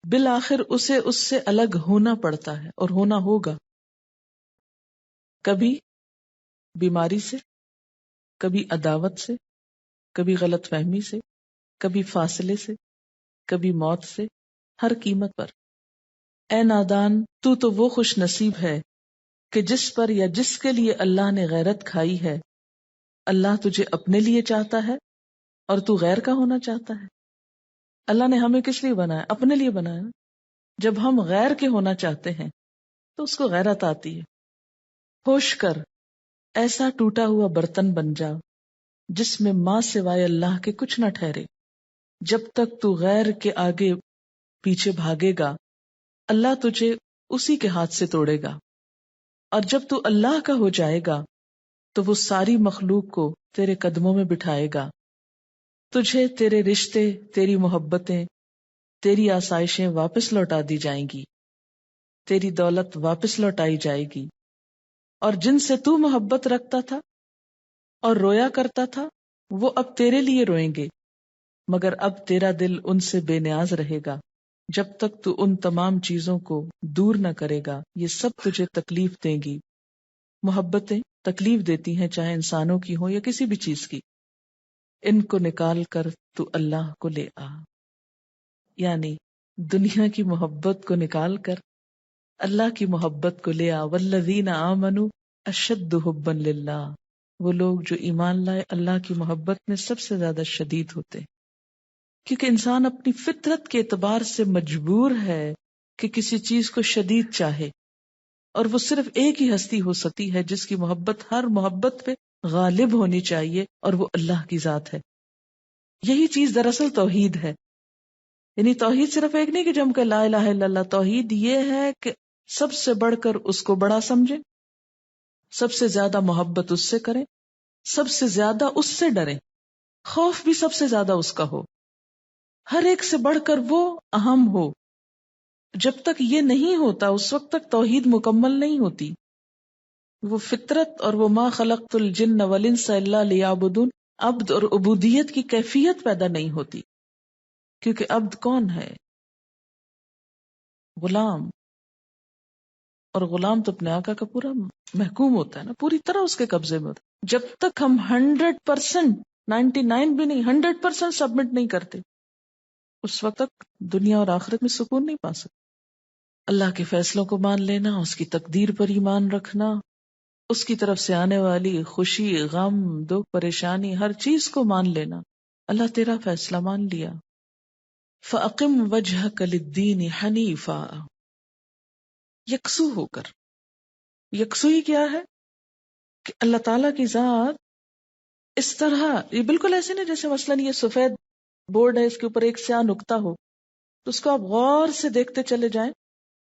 بالآخر اسے اس سے الگ ہونا پڑتا ہے اور ہونا ہوگا. کبھی بیماری سے، کبھی عداوت سے، کبھی غلط فہمی سے، کبھی فاصلے سے، کبھی موت سے، ہر قیمت پر. اے نادان، تو وہ خوش نصیب ہے کہ جس پر یا جس کے لیے اللہ نے غیرت کھائی ہے، اللہ تجھے اپنے لیے چاہتا ہے اور تو غیر کا ہونا چاہتا ہے. اللہ نے ہمیں کس لیے بنایا؟ اپنے لیے بنایا. جب ہم غیر کے ہونا چاہتے ہیں تو اس کو غیرت آتی ہے. ہوش کر، ایسا ٹوٹا ہوا برتن بن جا جس میں ماں سوائے اللہ کے کچھ نہ ٹھہرے. جب تک تو غیر کے آگے پیچھے بھاگے گا، اللہ تجھے اسی کے ہاتھ سے توڑے گا، اور جب تو اللہ کا ہو جائے گا تو وہ ساری مخلوق کو تیرے قدموں میں بٹھائے گا. تجھے تیرے رشتے، تیری محبتیں، تیری آسائشیں واپس لوٹا دی جائیں گی، تیری دولت واپس لوٹائی جائے گی، اور جن سے تو محبت رکھتا تھا اور رویا کرتا تھا وہ اب تیرے لیے روئیں گے، مگر اب تیرا دل ان سے بے نیاز رہے گا. جب تک تو ان تمام چیزوں کو دور نہ کرے گا یہ سب تجھے تکلیف دیں گی. محبتیں تکلیف دیتی ہیں، چاہے انسانوں کی ہوں یا کسی بھی چیز کی. ان کو نکال کر تو اللہ کو لے آ، یعنی دنیا کی محبت کو نکال کر اللہ کی محبت کو لے آ. والذین آمنوا اشد حبا للہ، وہ لوگ جو ایمان لائے اللہ کی محبت میں سب سے زیادہ شدید ہوتے. کیونکہ انسان اپنی فطرت کے اعتبار سے مجبور ہے کہ کسی چیز کو شدید چاہے، اور وہ صرف ایک ہی ہستی ہو سکتی ہے جس کی محبت ہر محبت پہ غالب ہونی چاہیے، اور وہ اللہ کی ذات ہے. یہی چیز دراصل توحید ہے. یعنی توحید صرف ایک نہیں کہ جم کے لا الہ الا اللہ. توحید یہ ہے کہ سب سے بڑھ کر اس کو بڑا سمجھیں، سب سے زیادہ محبت اس سے کریں، سب سے زیادہ اس سے ڈریں، خوف بھی سب سے زیادہ اس کا ہو، ہر ایک سے بڑھ کر وہ اہم ہو. جب تک یہ نہیں ہوتا اس وقت تک توحید مکمل نہیں ہوتی. وہ فطرت اور وہ ما خلقت الجن والانس الا لیعبدون، عبد اور عبودیت کی کیفیت پیدا نہیں ہوتی. کیونکہ عبد کون ہے؟ غلام. اور غلام تو اپنے آقا کا پورا محکوم ہوتا ہے نا، پوری طرح اس کے قبضے میں ہوتا ہے. جب تک ہم 100%، 99 بھی نہیں، 100% سبمٹ نہیں کرتے اس وقت تک دنیا اور آخرت میں سکون نہیں پا سکتے. اللہ کے فیصلوں کو مان لینا، اس کی تقدیر پر ایمان رکھنا، اس کی طرف سے آنے والی خوشی، غم، دکھ، پریشانی، ہر چیز کو مان لینا. اللہ تیرا فیصلہ مان لیا. فَأَقِمْ وَجْهَكَ لِلدِّينِ حَنِيفًا، یکسو ہو کر. یکسوئی کیا ہے؟ کہ اللہ تعالیٰ کی ذات اس طرح، یہ بالکل ایسے نہیں جیسے مثلاً یہ سفید بورڈ ہے، اس کے اوپر ایک سیاہ نقطہ ہو تو اس کو آپ غور سے دیکھتے چلے جائیں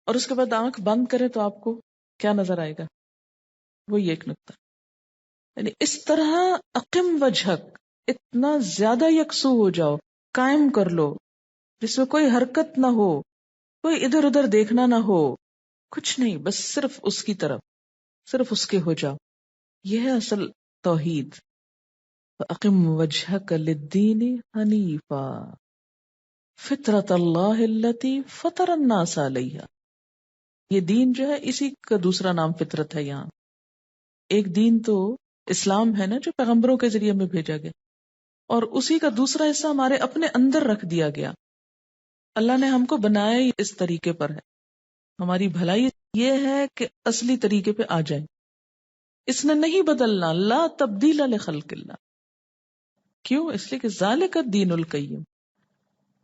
اور اس کے بعد آنکھ بند کریں تو آپ کو کیا نظر آئے گا؟ وہی ایک نقطہ. یعنی اس طرح اقم وجہک، اتنا زیادہ یکسو ہو جاؤ، قائم کر لو جس میں کوئی حرکت نہ ہو، کوئی ادھر ادھر دیکھنا نہ ہو، کچھ نہیں، بس صرف اس کی طرف، صرف اس کے ہو جاؤ. یہ ہے اصل توحید. فَأَقِمْ وَجْهَكَ لِلدِّينِ حَنِيفًا فِطْرَةَ اللَّهِ الَّتِي فَطَرَ النَّاسَ عَلَيْهَا. یہ دین جو ہے اسی کا دوسرا نام فطرت ہے. یہاں ایک دین تو اسلام ہے نا جو پیغمبروں کے ذریعے میں بھیجا گیا، اور اسی کا دوسرا حصہ ہمارے اپنے اندر رکھ دیا گیا. اللہ نے ہم کو بنایا ہی اس طریقے پر ہے. ہماری بھلائی یہ ہے کہ اصلی طریقے پہ آ جائیں. اس نے نہیں بدلنا، لا تبدیل لخلق اللہ. کیوں؟ اس لیے کہ ذالک الدین القیم.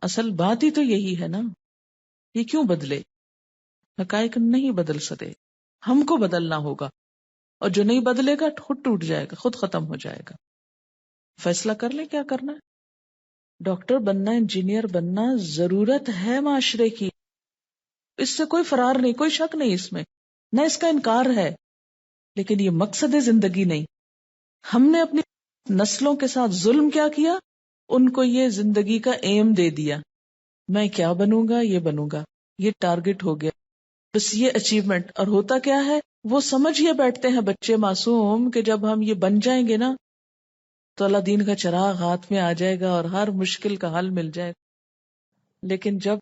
اصل بات ہی تو یہی ہے نا. یہ کیوں بدلے؟ حقائق نہیں بدل سکتے، ہم کو بدلنا ہوگا، اور جو نہیں بدلے گا خود ٹوٹ جائے گا، خود ختم ہو جائے گا. فیصلہ کر لیں کیا کرنا ہے. ڈاکٹر بننا، انجینئر بننا ضرورت ہے معاشرے کی، اس سے کوئی فرار نہیں، کوئی شک نہیں اس میں، نہ اس کا انکار ہے. لیکن یہ مقصد زندگی نہیں. ہم نے اپنی نسلوں کے ساتھ ظلم کیا کیا؟ ان کو یہ زندگی کا ایم دے دیا، میں کیا بنوں گا، یہ بنوں گا، یہ ٹارگٹ ہو گیا، بس یہ اچیومنٹ. اور ہوتا کیا ہے، وہ سمجھ یہ بیٹھتے ہیں بچے معصوم کہ جب ہم یہ بن جائیں گے نا تو اللہ دین کا چراغ ہاتھ میں آ جائے گا اور ہر مشکل کا حل مل جائے گا. لیکن جب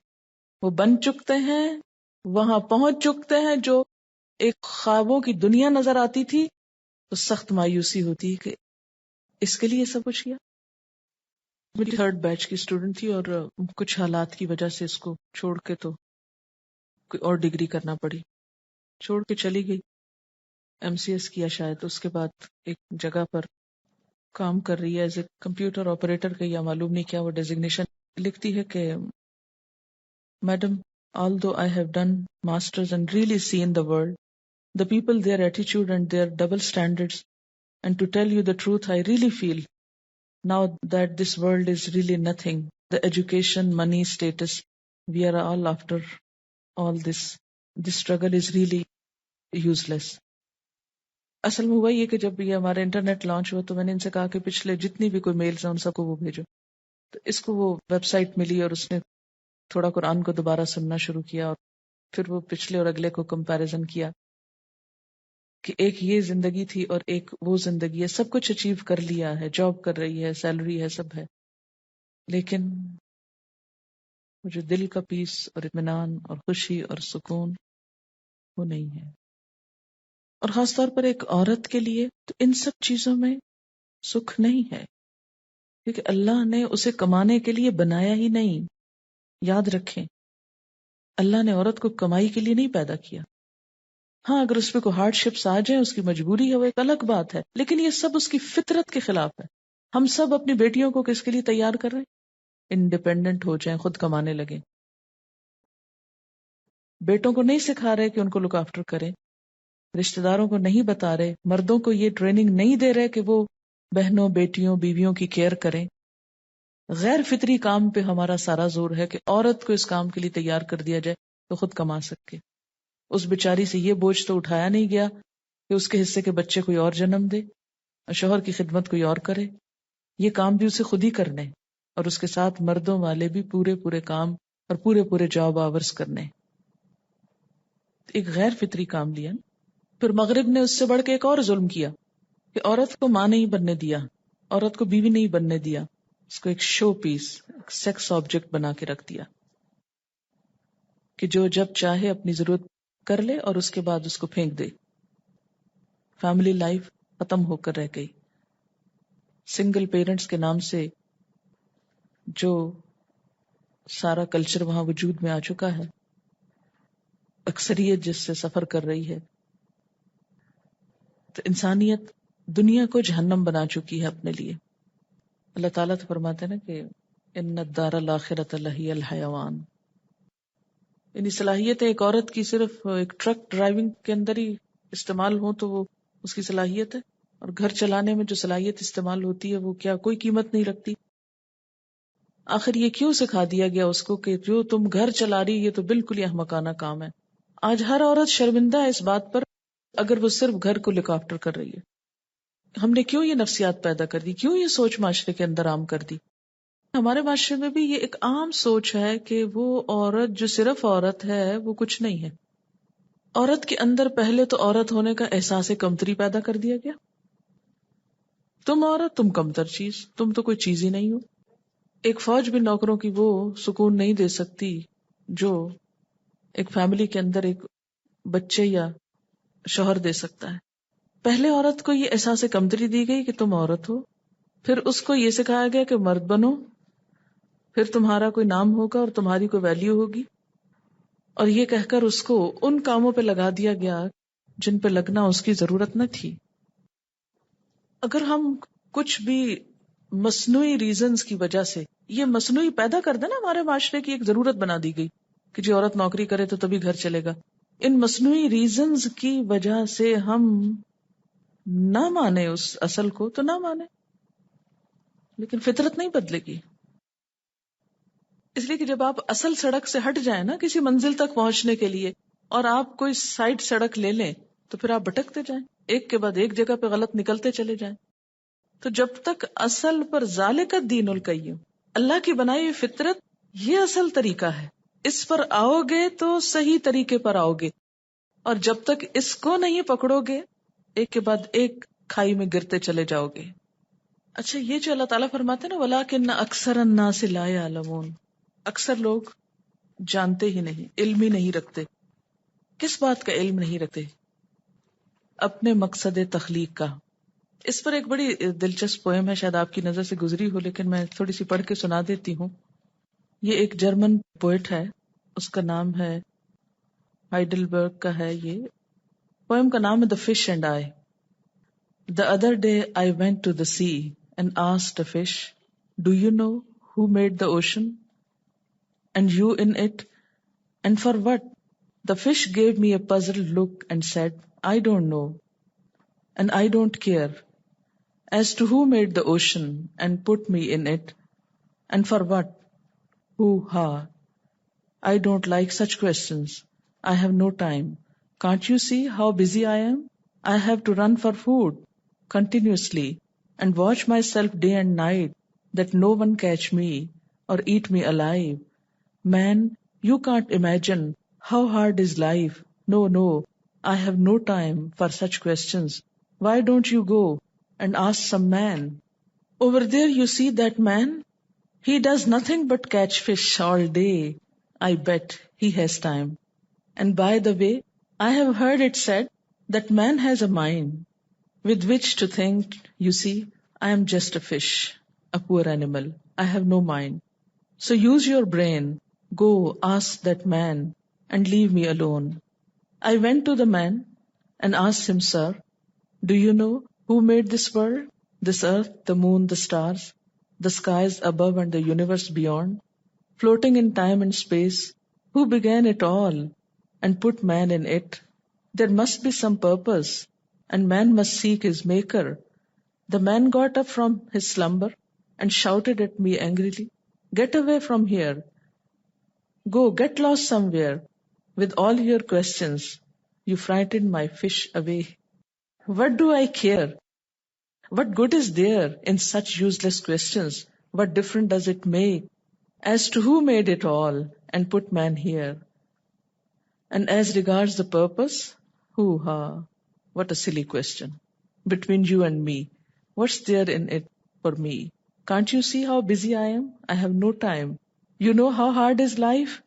وہ بن چکتے ہیں، وہاں پہنچ چکتے ہیں. جو ایک خوابوں کی دنیا نظر آتی تھی تو سخت مایوسی ہوتی کہ اس کے لیے سب کچھ کیا. میری 3rd بیچ کی اسٹوڈنٹ تھی اور کچھ حالات کی وجہ سے اس کو چھوڑ کے تو کوئی اور ڈگری کرنا پڑی، چھوڑ کے چلی گئی. MCS کیا شاید، اس کے بعد ایک جگہ پر کام کر رہی ہے ایز اے کمپیوٹر آپریٹر کا، یا معلوم نہیں کیا وہ ڈیزگنیشن. لکھتی ہے کہ madam although I have done masters and really seen the world, the people, their attitude and their double standards, and to tell you the truth, I really feel now that this world is really nothing. The education, money, status, we are all after all this. This struggle is really useless. اصل میں ہوا یہ کہ جب یہ ہمارا internet launch ہوا تو میں نے ان سے کہا کہ پچھلے جتنی بھی کوئی میلز ہیں ان سب کو وہ بھیجو. تو اس کو وہ ویب سائٹ ملی اور اس نے تھوڑا قرآن کو دوبارہ سننا شروع کیا، اور پھر وہ پچھلے اور اگلے کو کمپیریزن کیا کہ ایک یہ زندگی تھی اور ایک وہ زندگی ہے. سب کچھ اچیو کر لیا ہے، جاب کر رہی ہے، سیلری ہے، سب ہے، لیکن وہ جو دل کا پیس اور اطمینان اور خوشی اور سکون وہ نہیں ہے. اور خاص طور پر ایک عورت کے لیے تو ان سب چیزوں میں سکھ نہیں ہے، کیونکہ اللہ نے اسے کمانے کے لیے بنایا ہی نہیں. یاد رکھیں، اللہ نے عورت کو کمائی کے لیے نہیں پیدا کیا. ہاں اگر اس پہ کوئی ہارڈ شپس آ جائیں، اس کی مجبوری ہے، وہ ایک الگ بات ہے، لیکن یہ سب اس کی فطرت کے خلاف ہے. ہم سب اپنی بیٹیوں کو کس کے لیے تیار کر رہے ہیں؟ انڈیپینڈنٹ ہو جائیں، خود کمانے لگیں. بیٹوں کو نہیں سکھا رہے کہ ان کو لک آفٹر کریں، رشتہ داروں کو نہیں بتا رہے، مردوں کو یہ ٹریننگ نہیں دے رہے کہ وہ بہنوں، بیٹیوں، بیویوں کی کیئر کریں. غیر فطری کام پہ ہمارا سارا زور ہے کہ عورت کو اس کام کے لیے تیار کر دیا جائے تو خود کما سکے. اس بیچاری سے یہ بوجھ تو اٹھایا نہیں گیا کہ اس کے حصے کے بچے کوئی اور جنم دے اور شوہر کی خدمت کوئی اور کرے. یہ کام بھی اسے خود ہی کرنے، اور اس کے ساتھ مردوں والے بھی پورے کام اور پورے جاب آورز کرنے. ایک غیر فطری کام لیا. پھر مغرب نے اس سے بڑھ کے ایک اور ظلم کیا کہ عورت کو ماں نہیں بننے دیا، عورت کو بیوی نہیں بننے دیا، اس کو ایک شو پیس، ایک سیکس آبجیکٹ بنا کے رکھ دیا کہ جو جب چاہے اپنی ضرورت کر لے اور اس کے بعد اس کو پھینک دے. فیملی لائف ختم ہو کر رہ گئی. سنگل پیرنٹس کے نام سے جو سارا کلچر وہاں وجود میں آ چکا ہے، اکثریت جس سے سفر کر رہی ہے، تو انسانیت دنیا کو جہنم بنا چکی ہے اپنے لیے. اللہ تعالیٰ تو فرماتے ہیں نا کہ ان الدار الاخرۃ لہی الحیوان. یعنی صلاحیت ایک عورت کی صرف ایک ٹرک ڈرائیونگ کے اندر ہی استعمال ہو تو وہ اس کی صلاحیت ہے، اور گھر چلانے میں جو صلاحیت استعمال ہوتی ہے وہ کیا کوئی قیمت نہیں رکھتی. آخر یہ کیوں سکھا دیا گیا اس کو کہ جو تم گھر چلا رہی یہ تو بالکل ہی احمقانہ کام ہے. آج ہر عورت شرمندہ ہے اس بات پر اگر وہ صرف گھر کو لک آفٹر کر رہی ہے. ہم نے کیوں یہ نفسیات پیدا کر دی، کیوں یہ سوچ معاشرے کے اندر عام کر دی؟ ہمارے معاشرے میں بھی یہ ایک عام سوچ ہے کہ وہ عورت جو صرف عورت ہے وہ کچھ نہیں ہے. عورت کے اندر پہلے تو عورت ہونے کا احساس کمتری پیدا کر دیا گیا. تم عورت، تم کمتر چیز، تم تو کوئی چیز ہی نہیں ہو. ایک فوج بھی نوکروں کی وہ سکون نہیں دے سکتی جو ایک فیملی کے اندر ایک بچے یا شوہر دے سکتا ہے. پہلے عورت کو یہ احساس کمتری دی گئی کہ تم عورت ہو، پھر اس کو یہ سکھایا گیا کہ مرد بنو، پھر تمہارا کوئی نام ہوگا اور تمہاری کوئی ویلیو ہوگی، اور یہ کہہ کر اس کو ان کاموں پہ لگا دیا گیا جن پہ لگنا اس کی ضرورت نہ تھی. اگر ہم کچھ بھی مصنوعی ریزنز کی وجہ سے یہ مصنوعی پیدا کر دیں نا، ہمارے معاشرے کی ایک ضرورت بنا دی گئی کہ جو عورت نوکری کرے تو تبھی گھر چلے گا. ان مصنوعی ریزنز کی وجہ سے ہم نہ مانے اس اصل کو تو نہ مانے، لیکن فطرت نہیں بدلے گی. اس لیے کہ جب آپ اصل سڑک سے ہٹ جائیں نا کسی منزل تک پہنچنے کے لیے، اور آپ کوئی سائڈ سڑک لے لیں تو پھر آپ بھٹکتے جائیں، ایک کے بعد ایک جگہ پہ غلط نکلتے چلے جائیں. تو جب تک اصل پر ذالک الدین القیم، اللہ کی بنائی ہوئی فطرت یہ اصل طریقہ ہے، اس پر آؤ گے تو صحیح طریقے پر آؤ گے، اور جب تک اس کو نہیں پکڑو گے ایک کے بعد ایک کھائی میں گرتے چلے جاؤ گے. اچھا، یہ جو اللہ تعالیٰ فرماتے ہیں نا وَلَٰكِنَّ أَكْثَرَ النَّاسِ لَا يَعْلَمُونَ، اکثر لوگ جانتے ہی نہیں، علم ہی نہیں رکھتے. کس بات کا علم نہیں رکھتے؟ اپنے مقصد تخلیق کا. اس پر ایک بڑی دلچسپ پوئم ہے، شاید آپ کی نظر سے گزری ہو، لیکن میں تھوڑی سی پڑھ کے سنا دیتی ہوں. یہ ایک جرمن پوئٹ ہے، اس کا نام ہے ہائیڈلبرگ کا ہے. یہ پوئم کا نام ہے The Fish and I. The other day I went to the sea and asked a fish, do you know who made the ocean? And you in it? And for what? The fish gave me a puzzled look and said, I don't know. And I don't care. As to who made the ocean and put me in it? And for what? Hoo-ha. I don't like such questions. I have no time. Can't you see how busy I am? I have to run for food continuously and watch myself day and night that no one catch me or eat me alive. Man, you can't imagine how hard is life. No, no, I have no time for such questions. Why don't you go and ask some man? Over there you see that man? He does nothing but catch fish all day. I bet he has time. And by the way, I have heard it said that man has a mind with which to think. You see, I am just a fish, a poor animal. I have no mind. So use your brain. Go ask that man and leave me alone. I went to the man and asked him, Sir, do you know who made this world, this earth, the moon, the stars, the skies above and the universe beyond, floating in time and space? Who began it all and put man in it? There must be some purpose, and man must seek his maker. The man got up from his slumber and shouted at me angrily, Get away from here. Go, get lost somewhere with all your questions. You frightened my fish away. What do I care? What good is there in such useless questions? What difference does it make as to who made it all and put man here? And as regards the purpose, hoo-ha, what a silly question. Between you and me, what's there in it for me? Can't you see how busy I am? I have no time. You know how hard is life?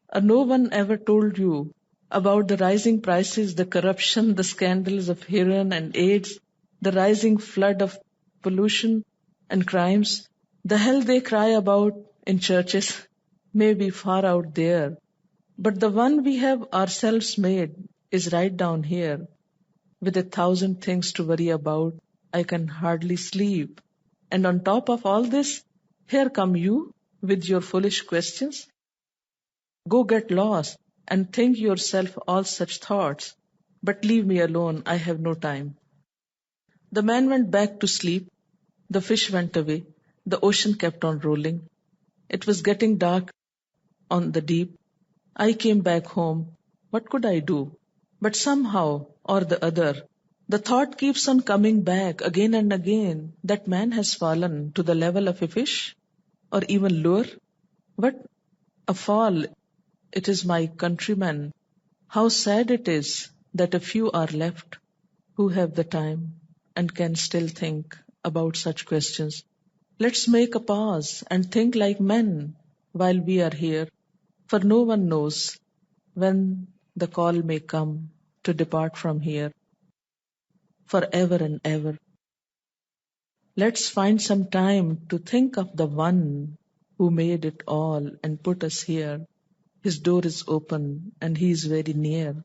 Or no one ever told you about the rising prices, the corruption, the scandals of heroin and AIDS, the rising flood of pollution and crimes? The hell they cry about in churches may be far out there, but the one we have ourselves made is right down here. With 1,000 things to worry about, I can hardly sleep. And on top of all this, here come you with your foolish questions. Go get lost and think yourself all such thoughts, but leave me alone. I have no time. The man went back to sleep. The fish went away. The ocean kept on rolling. It was getting dark on the deep. I came back home. What could I do? But somehow or the other, the thought keeps on coming back again and again that man has fallen to the level of a fish, or even lower. What a fall it is, my countrymen. How sad it is that a few are left who have the time and can still think about such questions. Let's make a pause and think like men while we are here, for no one knows when the call may come to depart from here forever and ever. Let's find some time to think of the one who made it all and put us here. His door is open and he is very near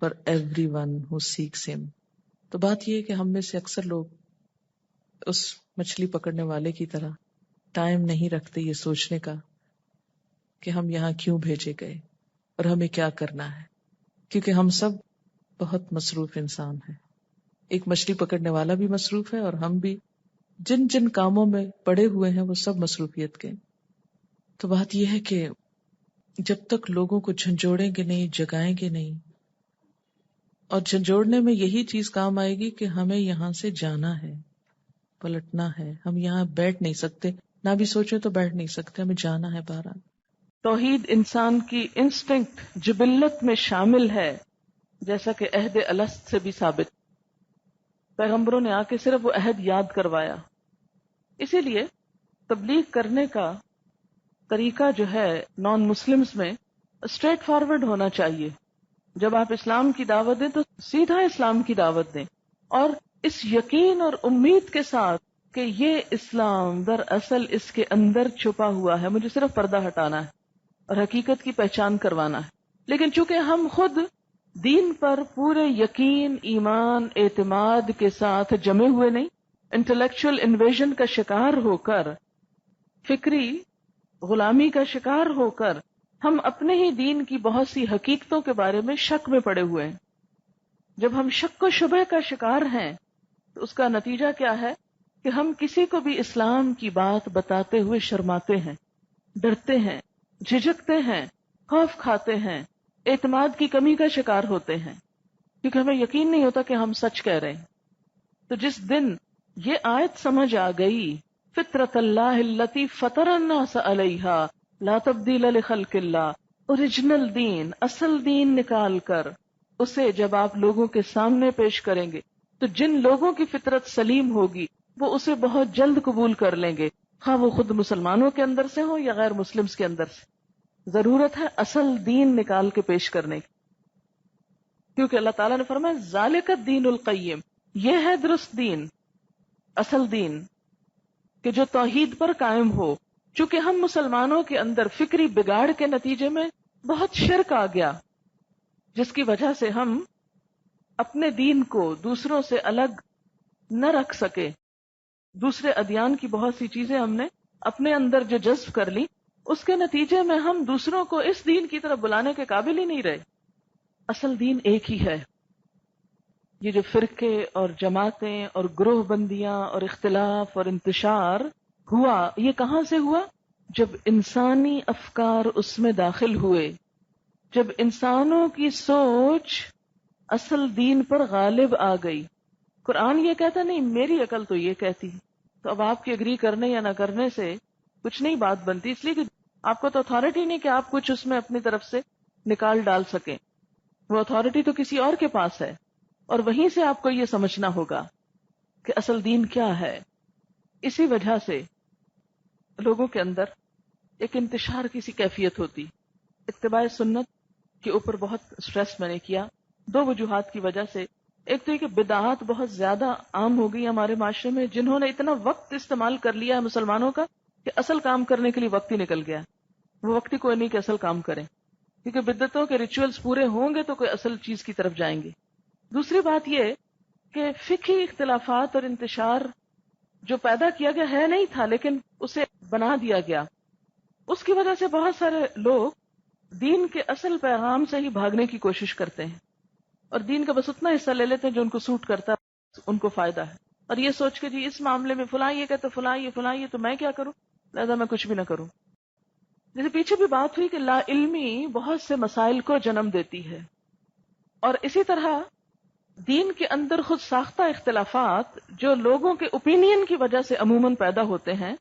for everyone who seeks him. تو بات یہ ہے کہ ہم میں سے اکثر لوگ اس مچھلی پکڑنے والے کی طرح ٹائم نہیں رکھتے یہ سوچنے کا کہ ہم یہاں کیوں بھیجے گئے اور ہمیں کیا کرنا ہے، کیونکہ ہم سب بہت مصروف انسان ہیں. ایک مچھلی پکڑنے والا بھی مصروف ہے اور ہم بھی جن جن کاموں میں پڑے ہوئے ہیں وہ سب مصروفیت کے. تو بات یہ ہے کہ جب تک لوگوں کو جھنجھوڑیں گے نہیں، جگائیں گے نہیں، اور جھنجھوڑنے میں یہی چیز کام آئے گی کہ ہمیں یہاں سے جانا ہے، پلٹنا ہے. ہم یہاں بیٹھ نہیں سکتے، نہ بھی سوچے تو بیٹھ نہیں سکتے، ہمیں جانا ہے باہر. توحید انسان کی انسٹنکٹ جبلت میں شامل ہے، جیسا کہ عہد الست سے بھی ثابت. پیغمبروں نے آ کے صرف وہ عہد یاد کروایا. اسی لیے تبلیغ کرنے کا طریقہ جو ہے نان مسلمز میں اسٹریٹ فارورڈ ہونا چاہیے. جب آپ اسلام کی دعوت دیں تو سیدھا اسلام کی دعوت دیں، اور اس یقین اور امید کے ساتھ کہ یہ اسلام دراصل اس کے اندر چھپا ہوا ہے، مجھے صرف پردہ ہٹانا ہے اور حقیقت کی پہچان کروانا ہے. لیکن چونکہ ہم خود دین پر پورے یقین، ایمان، اعتماد کے ساتھ جمے ہوئے نہیں، انٹلیکچوئل انویژن کا شکار ہو کر، فکری غلامی کا شکار ہو کر ہم اپنے ہی دین کی بہت سی حقیقتوں کے بارے میں شک میں پڑے ہوئے ہیں. جب ہم شک و شبہ کا شکار ہیں تو اس کا نتیجہ کیا ہے کہ ہم کسی کو بھی اسلام کی بات بتاتے ہوئے شرماتے ہیں، ڈرتے ہیں، جھجکتے ہیں، خوف کھاتے ہیں، اعتماد کی کمی کا شکار ہوتے ہیں، کیونکہ ہمیں یقین نہیں ہوتا کہ ہم سچ کہہ رہے ہیں. تو جس دن یہ آیت سمجھ آ گئی، فطرت اللہ التی فطر الناس علیہا لا تبدیل لخلق اللہ، اوریجنل دین، اصل دین نکال کر اسے جب آپ لوگوں کے سامنے پیش کریں گے تو جن لوگوں کی فطرت سلیم ہوگی وہ اسے بہت جلد قبول کر لیں گے، خواہ وہ خود مسلمانوں کے اندر سے ہو یا غیر مسلمز کے اندر سے. ضرورت ہے اصل دین نکال کے پیش کرنے کی، کیونکہ اللہ تعالیٰ نے فرمایا ذالک الدین القیم، یہ ہے درست دین، اصل دین، کہ جو توحید پر قائم ہو. چونکہ ہم مسلمانوں کے اندر فکری بگاڑ کے نتیجے میں بہت شرک آ گیا، جس کی وجہ سے ہم اپنے دین کو دوسروں سے الگ نہ رکھ سکے. دوسرے ادیان کی بہت سی چیزیں ہم نے اپنے اندر جو جذب کر لی، اس کے نتیجے میں ہم دوسروں کو اس دین کی طرف بلانے کے قابل ہی نہیں رہے. اصل دین ایک ہی ہے. یہ جو فرقے اور جماعتیں اور گروہ بندیاں اور اختلاف اور انتشار ہوا، یہ کہاں سے ہوا؟ جب انسانی افکار اس میں داخل ہوئے، جب انسانوں کی سوچ اصل دین پر غالب آ گئی. قرآن یہ کہتا نہیں، میری عقل تو یہ کہتی. تو اب آپ کی اگری کرنے یا نہ کرنے سے کچھ نہیں بات بنتی، اس لیے کہ آپ کو تو اتھارٹی نہیں کہ آپ کچھ اس میں اپنی طرف سے نکال ڈال سکیں. وہ اتھارٹی تو کسی اور کے پاس ہے، اور وہیں سے آپ کو یہ سمجھنا ہوگا کہ اصل دین کیا ہے. اسی وجہ سے لوگوں کے اندر ایک انتشار کی سی کیفیت ہوتی. اتباع سنت کے اوپر بہت سٹریس میں نے کیا 2 وجوہات کی وجہ سے. ایک تو یہ کہ بدعات بہت زیادہ عام ہو گئی ہمارے معاشرے میں، جنہوں نے اتنا وقت استعمال کر لیا ہے مسلمانوں کا کہ اصل کام کرنے کے لیے وقت ہی نکل گیا. وہ وقت ہی کوئی نہیں کہ اصل کام کریں، کیونکہ بدعتوں کے ریچولز پورے ہوں گے تو کوئی اصل چیز کی طرف جائیں گے. دوسری بات یہ کہ فقہی اختلافات اور انتشار جو پیدا کیا گیا ہے نہیں تھا، لیکن اسے بنا دیا گیا، اس کی وجہ سے بہت سارے لوگ دین کے اصل پیغام سے ہی بھاگنے کی کوشش کرتے ہیں، اور دین کا بس اتنا حصہ لے لیتے ہیں جو ان کو سوٹ کرتا ہے، ان کو فائدہ ہے، اور یہ سوچ کے جی اس معاملے میں فلاں یہ کہتے فلاں یہ تو میں کیا کروں، لہذا میں کچھ بھی نہ کروں. جیسے پیچھے بھی بات ہوئی کہ لا علمی بہت سے مسائل کو جنم دیتی ہے، اور اسی طرح دین کے اندر خود ساختہ اختلافات جو لوگوں کے اوپینین کی وجہ سے عموماً پیدا ہوتے ہیں،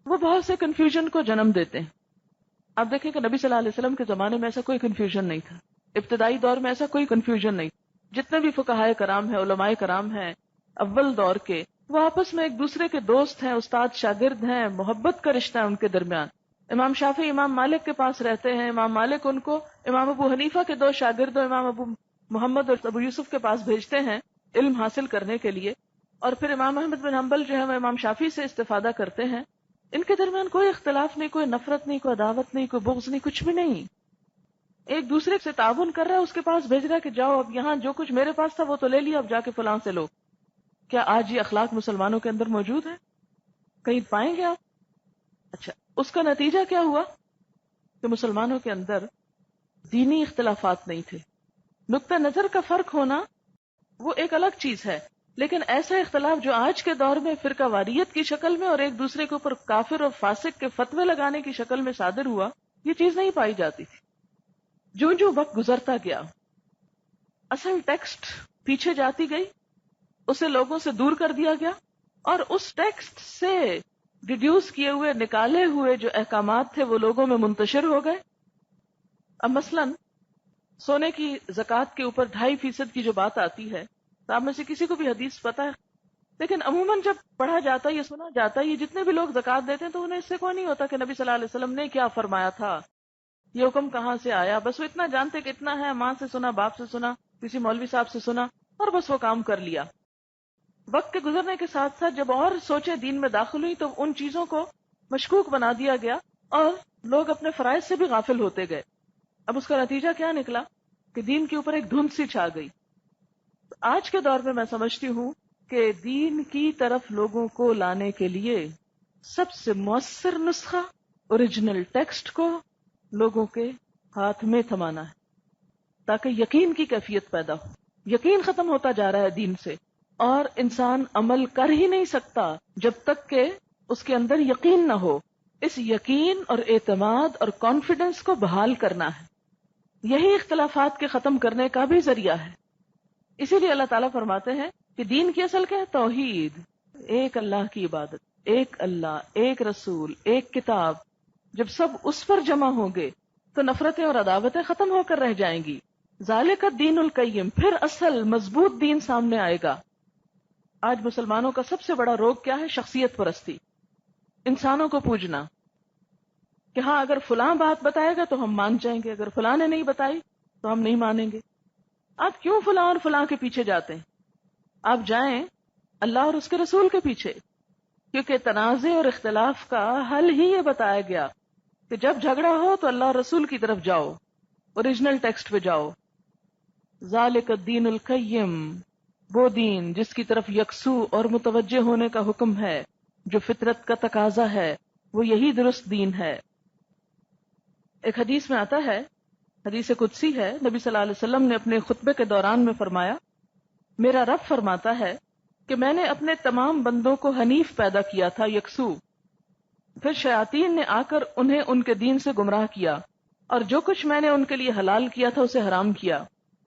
وہ بہت سے کنفیوژن کو جنم دیتے ہیں. آپ دیکھیں کہ نبی صلی اللہ علیہ وسلم کے زمانے میں ایسا کوئی کنفیوژن نہیں تھا، ابتدائی دور میں ایسا کوئی کنفیوژن نہیں. جتنے بھی فقہائے کرام ہیں، علماء کرام ہیں اول دور کے، وہ آپس میں ایک دوسرے کے دوست ہیں، استاد شاگرد ہیں، محبت کا رشتہ ہے ان کے درمیان. امام شافعی امام مالک کے پاس رہتے ہیں، امام مالک ان کو امام ابو حنیفہ کے 2 شاگردوں امام ابو محمد اور ابو یوسف کے پاس بھیجتے ہیں علم حاصل کرنے کے لیے، اور پھر امام احمد بن حنبل جو ہے وہ امام شافعی سے استفادہ کرتے ہیں. ان کے درمیان کوئی اختلاف نہیں، کوئی نفرت نہیں، کوئی عداوت نہیں، کوئی بغض نہیں، کچھ بھی نہیں. ایک دوسرے سے تعاون کر رہا ہے، اس کے پاس بھیج رہا ہے کہ جاؤ اب یہاں جو کچھ میرے پاس تھا وہ تو لے لیا، اب جا کے فلاں سے لو. کیا آج یہ اخلاق مسلمانوں کے اندر موجود ہے؟ کہیں پائیں گے آپ؟ اچھا، اس کا نتیجہ کیا ہوا کہ مسلمانوں کے اندر دینی اختلافات نہیں تھے. نقطہ نظر کا فرق ہونا وہ ایک الگ چیز ہے، لیکن ایسا اختلاف جو آج کے دور میں فرقہ واریت کی شکل میں اور ایک دوسرے کے اوپر کافر اور فاسق کے فتوے لگانے کی شکل میں صادر ہوا، یہ چیز نہیں پائی جاتی تھی. جو وقت گزرتا گیا، اصل ٹیکسٹ پیچھے جاتی گئی، اسے لوگوں سے دور کر دیا گیا، اور اس ٹیکسٹ سے ڈیڈیوس کیے ہوئے، نکالے ہوئے جو احکامات تھے وہ لوگوں میں منتشر ہو گئے. اب مثلاً سونے کی زکوٰۃ کے اوپر 2.5% کی جو بات آتی ہے، تو آپ میں سے کسی کو بھی حدیث پتہ ہے؟ لیکن عموماً جب پڑھا جاتا ہے، یہ سنا جاتا ہے، یہ جتنے بھی لوگ زکوٰۃ دیتے ہیں تو انہیں اس سے کوئی نہیں ہوتا کہ نبی صلی اللہ علیہ وسلم نے کیا فرمایا تھا. یہ حکم کہاں سے آیا، بس وہ اتنا جانتے کہ اتنا ہے، ماں سے سنا، باپ سے سنا، کسی مولوی صاحب سے سنا، اور بس وہ کام کر لیا۔ وقت کے گزرنے کے ساتھ ساتھ جب اور سوچیں دین میں داخل ہوئی تو ان چیزوں کو مشکوک بنا دیا گیا اور لوگ اپنے فرائض سے بھی غافل ہوتے گئے۔ اب اس کا نتیجہ کیا نکلا کہ دین کے اوپر ایک دھند سی چھا گئی۔ آج کے دور میں میں سمجھتی ہوں کہ دین کی طرف لوگوں کو لانے کے لیے سب سے مؤثر نسخہ اوریجنل ٹیکسٹ کو لوگوں کے ہاتھ میں تھمانا ہے، تاکہ یقین کی کیفیت پیدا ہو۔ یقین ختم ہوتا جا رہا ہے دین سے، اور انسان عمل کر ہی نہیں سکتا جب تک کہ اس کے اندر یقین نہ ہو۔ اس یقین اور اعتماد اور کانفیڈنس کو بحال کرنا ہے، یہی اختلافات کے ختم کرنے کا بھی ذریعہ ہے۔ اسی لیے اللہ تعالیٰ فرماتے ہیں کہ دین کی اصل کیا ہے؟ توحید، ایک اللہ کی عبادت، ایک اللہ، ایک رسول، ایک کتاب۔ جب سب اس پر جمع ہوں گے تو نفرتیں اور عداوتیں ختم ہو کر رہ جائیں گی۔ ذالک الدین القیم، پھر اصل مضبوط دین سامنے آئے گا۔ آج مسلمانوں کا سب سے بڑا روگ کیا ہے؟ شخصیت پرستی، انسانوں کو پوجنا، کہ ہاں اگر فلاں بات بتائے گا تو ہم مان جائیں گے، اگر فلاں نے نہیں بتائی تو ہم نہیں مانیں گے۔ آپ کیوں فلاں اور فلاں کے پیچھے جاتے ہیں؟ آپ جائیں اللہ اور اس کے رسول کے پیچھے، کیونکہ تنازع اور اختلاف کا حل ہی یہ بتایا گیا کہ جب جھگڑا ہو تو اللہ اور رسول کی طرف جاؤ، اوریجنل ٹیکسٹ پہ جاؤ۔ ذالک الدین القیم، وہ دین جس کی طرف یکسو اور متوجہ ہونے کا حکم ہے، جو فطرت کا تقاضا ہے، وہ یہی درست دین ہے۔ ایک حدیث میں آتا ہے، حدیث قدسی ہے، نبی صلی اللہ علیہ وسلم نے اپنے خطبے کے دوران میں فرمایا، میرا رب فرماتا ہے کہ میں نے اپنے تمام بندوں کو حنیف پیدا کیا تھا، یکسو، پھر شیاطین نے آ کر انہیں ان کے دین سے گمراہ کیا، اور جو کچھ میں نے ان کے لیے حلال کیا تھا اسے حرام کیا،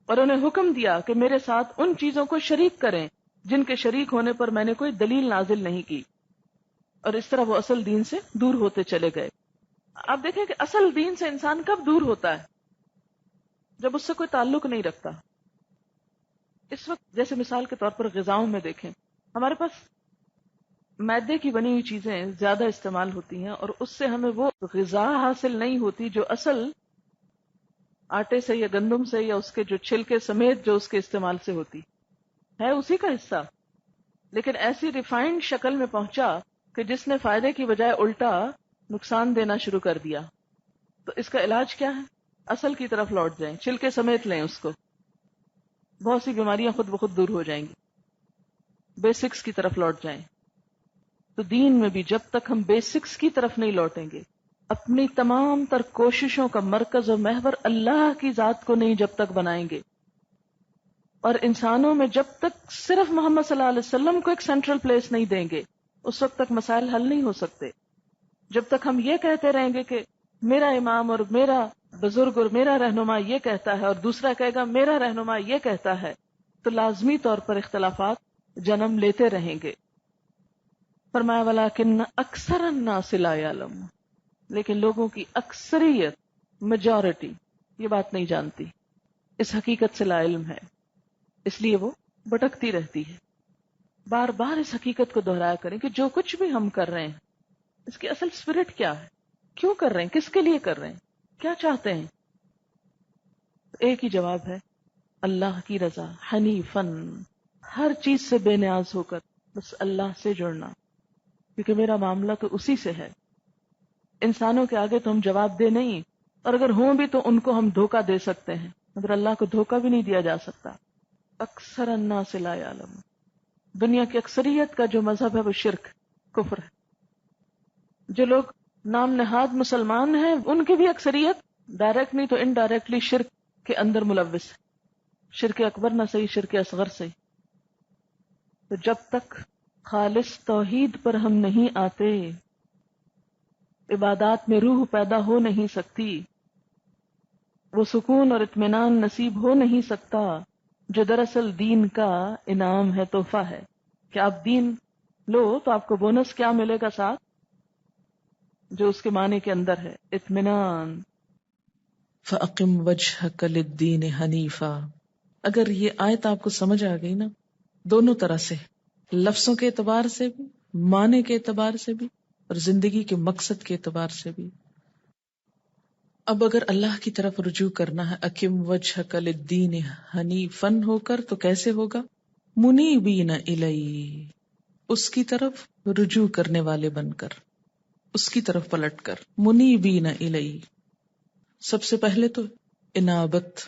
اور انہیں حکم دیا کہ میرے ساتھ ان چیزوں کو شریک کریں جن کے شریک ہونے پر میں نے کوئی دلیل نازل نہیں کی، اور اس طرح وہ اصل دین سے دور ہوتے چلے گئے۔ آپ دیکھیں کہ اصل دین سے انسان کب دور ہوتا ہے؟ جب اس سے کوئی تعلق نہیں رکھتا۔ اس وقت جیسے مثال کے طور پر غذاؤں میں دیکھیں، ہمارے پاس میدے کی بنی ہوئی چیزیں زیادہ استعمال ہوتی ہیں، اور اس سے ہمیں وہ غذا حاصل نہیں ہوتی جو اصل آٹے سے یا گندم سے یا اس کے جو چھلکے سمیت جو اس کے استعمال سے ہوتی ہے، اسی کا حصہ، لیکن ایسی ریفائنڈ شکل میں پہنچا کہ جس نے فائدے کی بجائے الٹا نقصان دینا شروع کر دیا۔ تو اس کا علاج کیا ہے؟ اصل کی طرف لوٹ جائیں، چھلکے سمیت لیں اس کو، بہت سی بیماریاں خود بخود دور ہو جائیں گی۔ بیسکس کی طرف لوٹ جائیں۔ تو دین میں بھی جب تک ہم بیسکس کی طرف نہیں لوٹیں گے، اپنی تمام تر کوششوں کا مرکز و محور اللہ کی ذات کو نہیں جب تک بنائیں گے، اور انسانوں میں جب تک صرف محمد صلی اللہ علیہ وسلم کو ایک سینٹرل پلیس نہیں دیں گے، اس وقت تک مسائل حل نہیں ہو سکتے۔ جب تک ہم یہ کہتے رہیں گے کہ میرا امام اور میرا بزرگ اور میرا رہنما یہ کہتا ہے، اور دوسرا کہے گا میرا رہنما یہ کہتا ہے، تو لازمی طور پر اختلافات جنم لیتے رہیں گے۔ فرمایا وَلَٰكِنَّ أَكْثَرَ النَّاسِ لَا يَعْلَمُونَ، لیکن لوگوں کی اکثریت، میجورٹی، یہ بات نہیں جانتی، اس حقیقت سے لا علم ہے، اس لیے وہ بھٹکتی رہتی ہے۔ بار بار اس حقیقت کو دہرایا کریں کہ جو کچھ بھی ہم کر رہے ہیں اس کی اصل اسپرٹ کیا ہے، کیوں کر رہے ہیں، کس کے لیے کر رہے ہیں، کیا چاہتے ہیں؟ ایک ہی جواب ہے، اللہ کی رضا، حنیفن، ہر چیز سے بے نیاز ہو کر بس اللہ سے جڑنا، کیونکہ میرا معاملہ تو اسی سے ہے۔ انسانوں کے آگے تو ہم جواب دے نہیں، اور اگر ہوں بھی تو ان کو ہم دھوکہ دے سکتے ہیں، مگر اللہ کو دھوکہ بھی نہیں دیا جا سکتا۔ اکثر الناس لا یعلمون، دنیا کی اکثریت کا جو مذہب ہے وہ شرک، کفر ہے۔ جو لوگ نام نہاد مسلمان ہیں ان کی بھی اکثریت ڈائریکٹ نہیں تو انڈائریکٹلی شرک کے اندر ملوث ہے، شرک اکبر نہ صحیح، شرک اصغر صحیح۔ تو جب تک خالص توحید پر ہم نہیں آتے، عبادات میں روح پیدا ہو نہیں سکتی، وہ سکون اور اطمینان نصیب ہو نہیں سکتا جو دراصل دین کا انعام ہے، تحفہ ہے کہ آپ دین لو تو آپ کو بونس کیا ملے گا ساتھ، جو اس کے معنی کے اندر ہے، اطمینان۔ فَأَقِمْ وَجْهَكَ لِلدِّينِ حَنِيفًا، اگر یہ آیت آپ کو سمجھ آ گئی نا، دونوں طرح سے، لفظوں کے اعتبار سے بھی، معنی کے اعتبار سے بھی، اور زندگی کے مقصد کے اعتبار سے بھی، اب اگر اللہ کی طرف رجوع کرنا ہے، اقم وجہک للدین حنیفن ہو کر، تو کیسے ہوگا؟ منیبین الیہ، اس کی طرف رجوع کرنے والے بن کر، اس کی طرف پلٹ کر، منیبین الیہ. سب سے پہلے تو انابت،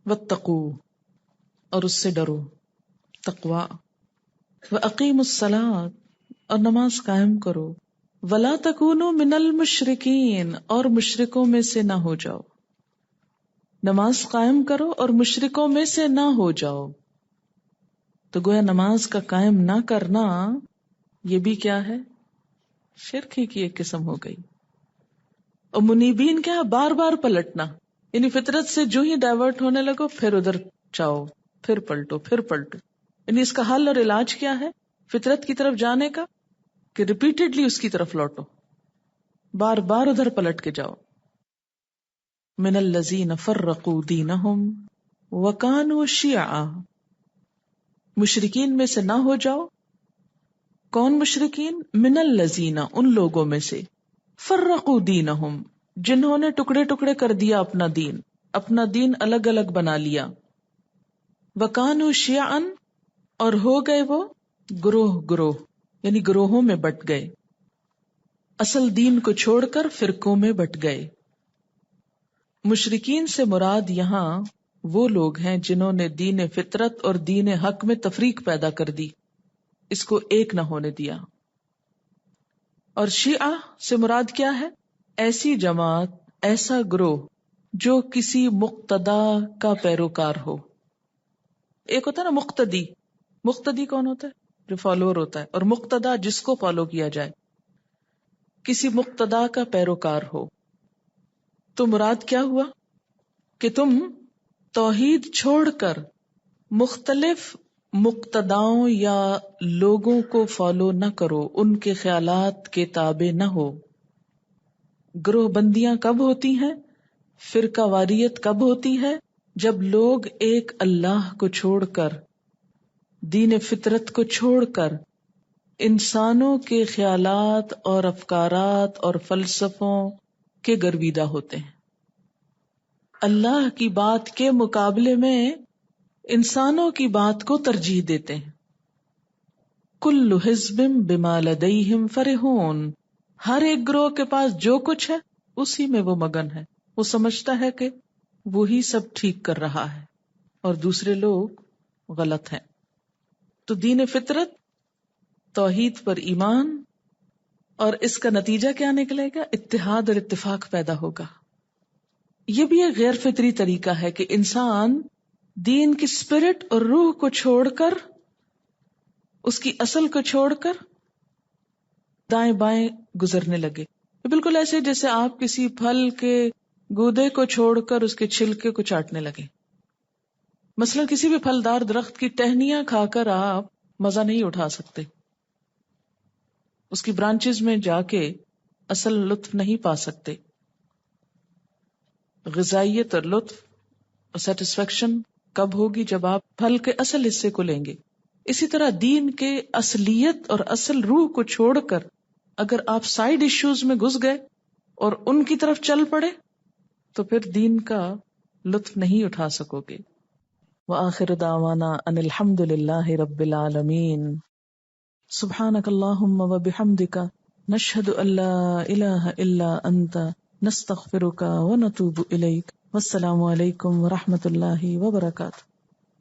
واتقو، اور اس سے ڈرو، تقوا، واقیموا الصلاۃ، اور نماز قائم کرو، ولا تکونوا من المشرکین، اور مشرکوں میں سے نہ ہو جاؤ. نماز قائم کرو اور مشرکوں میں سے نہ ہو جاؤ. تو گویا نماز کا قائم نہ کرنا یہ بھی کیا ہے؟ شرک ہی کی ایک قسم ہو گئی. اور منیبین کیا ہے؟ بار بار پلٹنا، یعنی فطرت سے جو ہی ڈائیورٹ ہونے لگو پھر ادھر جاؤ، پھر پلٹو، پھر پلٹو. یعنی اس کا حل اور علاج کیا ہے؟ فطرت کی طرف جانے کا، کہ ریپیٹڈلی اس کی طرف لوٹو، بار بار ادھر پلٹ کے جاؤ. من الذین فرقوا دینہم وکانوا شیعا، مشرکین میں سے نہ ہو جاؤ. کون مشرکین؟ من الذین، ان لوگوں میں سے، فرقوا دینہم، جنہوں نے ٹکڑے ٹکڑے کر دیا اپنا دین، اپنا دین الگ الگ بنا لیا. وکانوا شیعا، اور ہو گئے وہ گروہ گروہ، یعنی گروہوں میں بٹ گئے، اصل دین کو چھوڑ کر فرقوں میں بٹ گئے. مشرکین سے مراد یہاں وہ لوگ ہیں جنہوں نے دین فطرت اور دین حق میں تفریق پیدا کر دی، اس کو ایک نہ ہونے دیا. اور شیعہ سے مراد کیا ہے؟ ایسی جماعت، ایسا گروہ جو کسی مقتدا کا پیروکار ہو. ایک ہوتا ہے نا مقتدی، مقتدی کون ہوتا ہے؟ جو فالوور ہوتا ہے، اور مقتدا جس کو فالو کیا جائے، کسی مقتدا کا پیروکار ہو. تو مراد کیا ہوا کہ تم توحید چھوڑ کر مختلف مقتداؤں یا لوگوں کو فالو نہ کرو، ان کے خیالات کے تابع نہ ہو. گروہ بندیاں کب ہوتی ہیں، فرقہ واریت کب ہوتی ہے؟ جب لوگ ایک اللہ کو چھوڑ کر، دین فطرت کو چھوڑ کر، انسانوں کے خیالات اور افکارات اور فلسفوں کے گرویدہ ہوتے ہیں. اللہ کی بات کے مقابلے میں انسانوں کی بات کو ترجیح دیتے ہیں. کل حزب بما لدیہم فرحون، ہر ایک گروہ کے پاس جو کچھ ہے اسی میں وہ مگن ہے. وہ سمجھتا ہے کہ وہی سب ٹھیک کر رہا ہے اور دوسرے لوگ غلط ہیں. تو دین فطرت، توحید پر ایمان، اور اس کا نتیجہ کیا نکلے گا؟ اتحاد اور اتفاق پیدا ہوگا. یہ بھی ایک غیر فطری طریقہ ہے کہ انسان دین کی اسپرٹ اور روح کو چھوڑ کر، اس کی اصل کو چھوڑ کر دائیں بائیں گزرنے لگے. بالکل ایسے جیسے آپ کسی پھل کے گودے کو چھوڑ کر اس کے چھلکے کو چاٹنے لگے. مثلا کسی بھی پھلدار درخت کی ٹہنیاں کھا کر آپ مزہ نہیں اٹھا سکتے، اس کی برانچز میں جا کے اصل لطف نہیں پا سکتے. غذائیت اور لطف اور سیٹسفیکشن کب ہوگی؟ جب آپ پھل کے اصل حصے کو لیں گے. اسی طرح دین کے اصلیت اور اصل روح کو چھوڑ کر اگر آپ سائیڈ ایشوز میں گھس گئے اور ان کی طرف چل پڑے تو پھر دین کا لطف نہیں اٹھا سکو گے. وآخر دعوانا ان الحمد للہ رب العالمین. سبحانک اللہم وبحمدک نشہد ان لا الہ الا انت نستغفرک ونتوب الیک. والسلام علیکم ورحمۃ اللہ وبرکاتہ.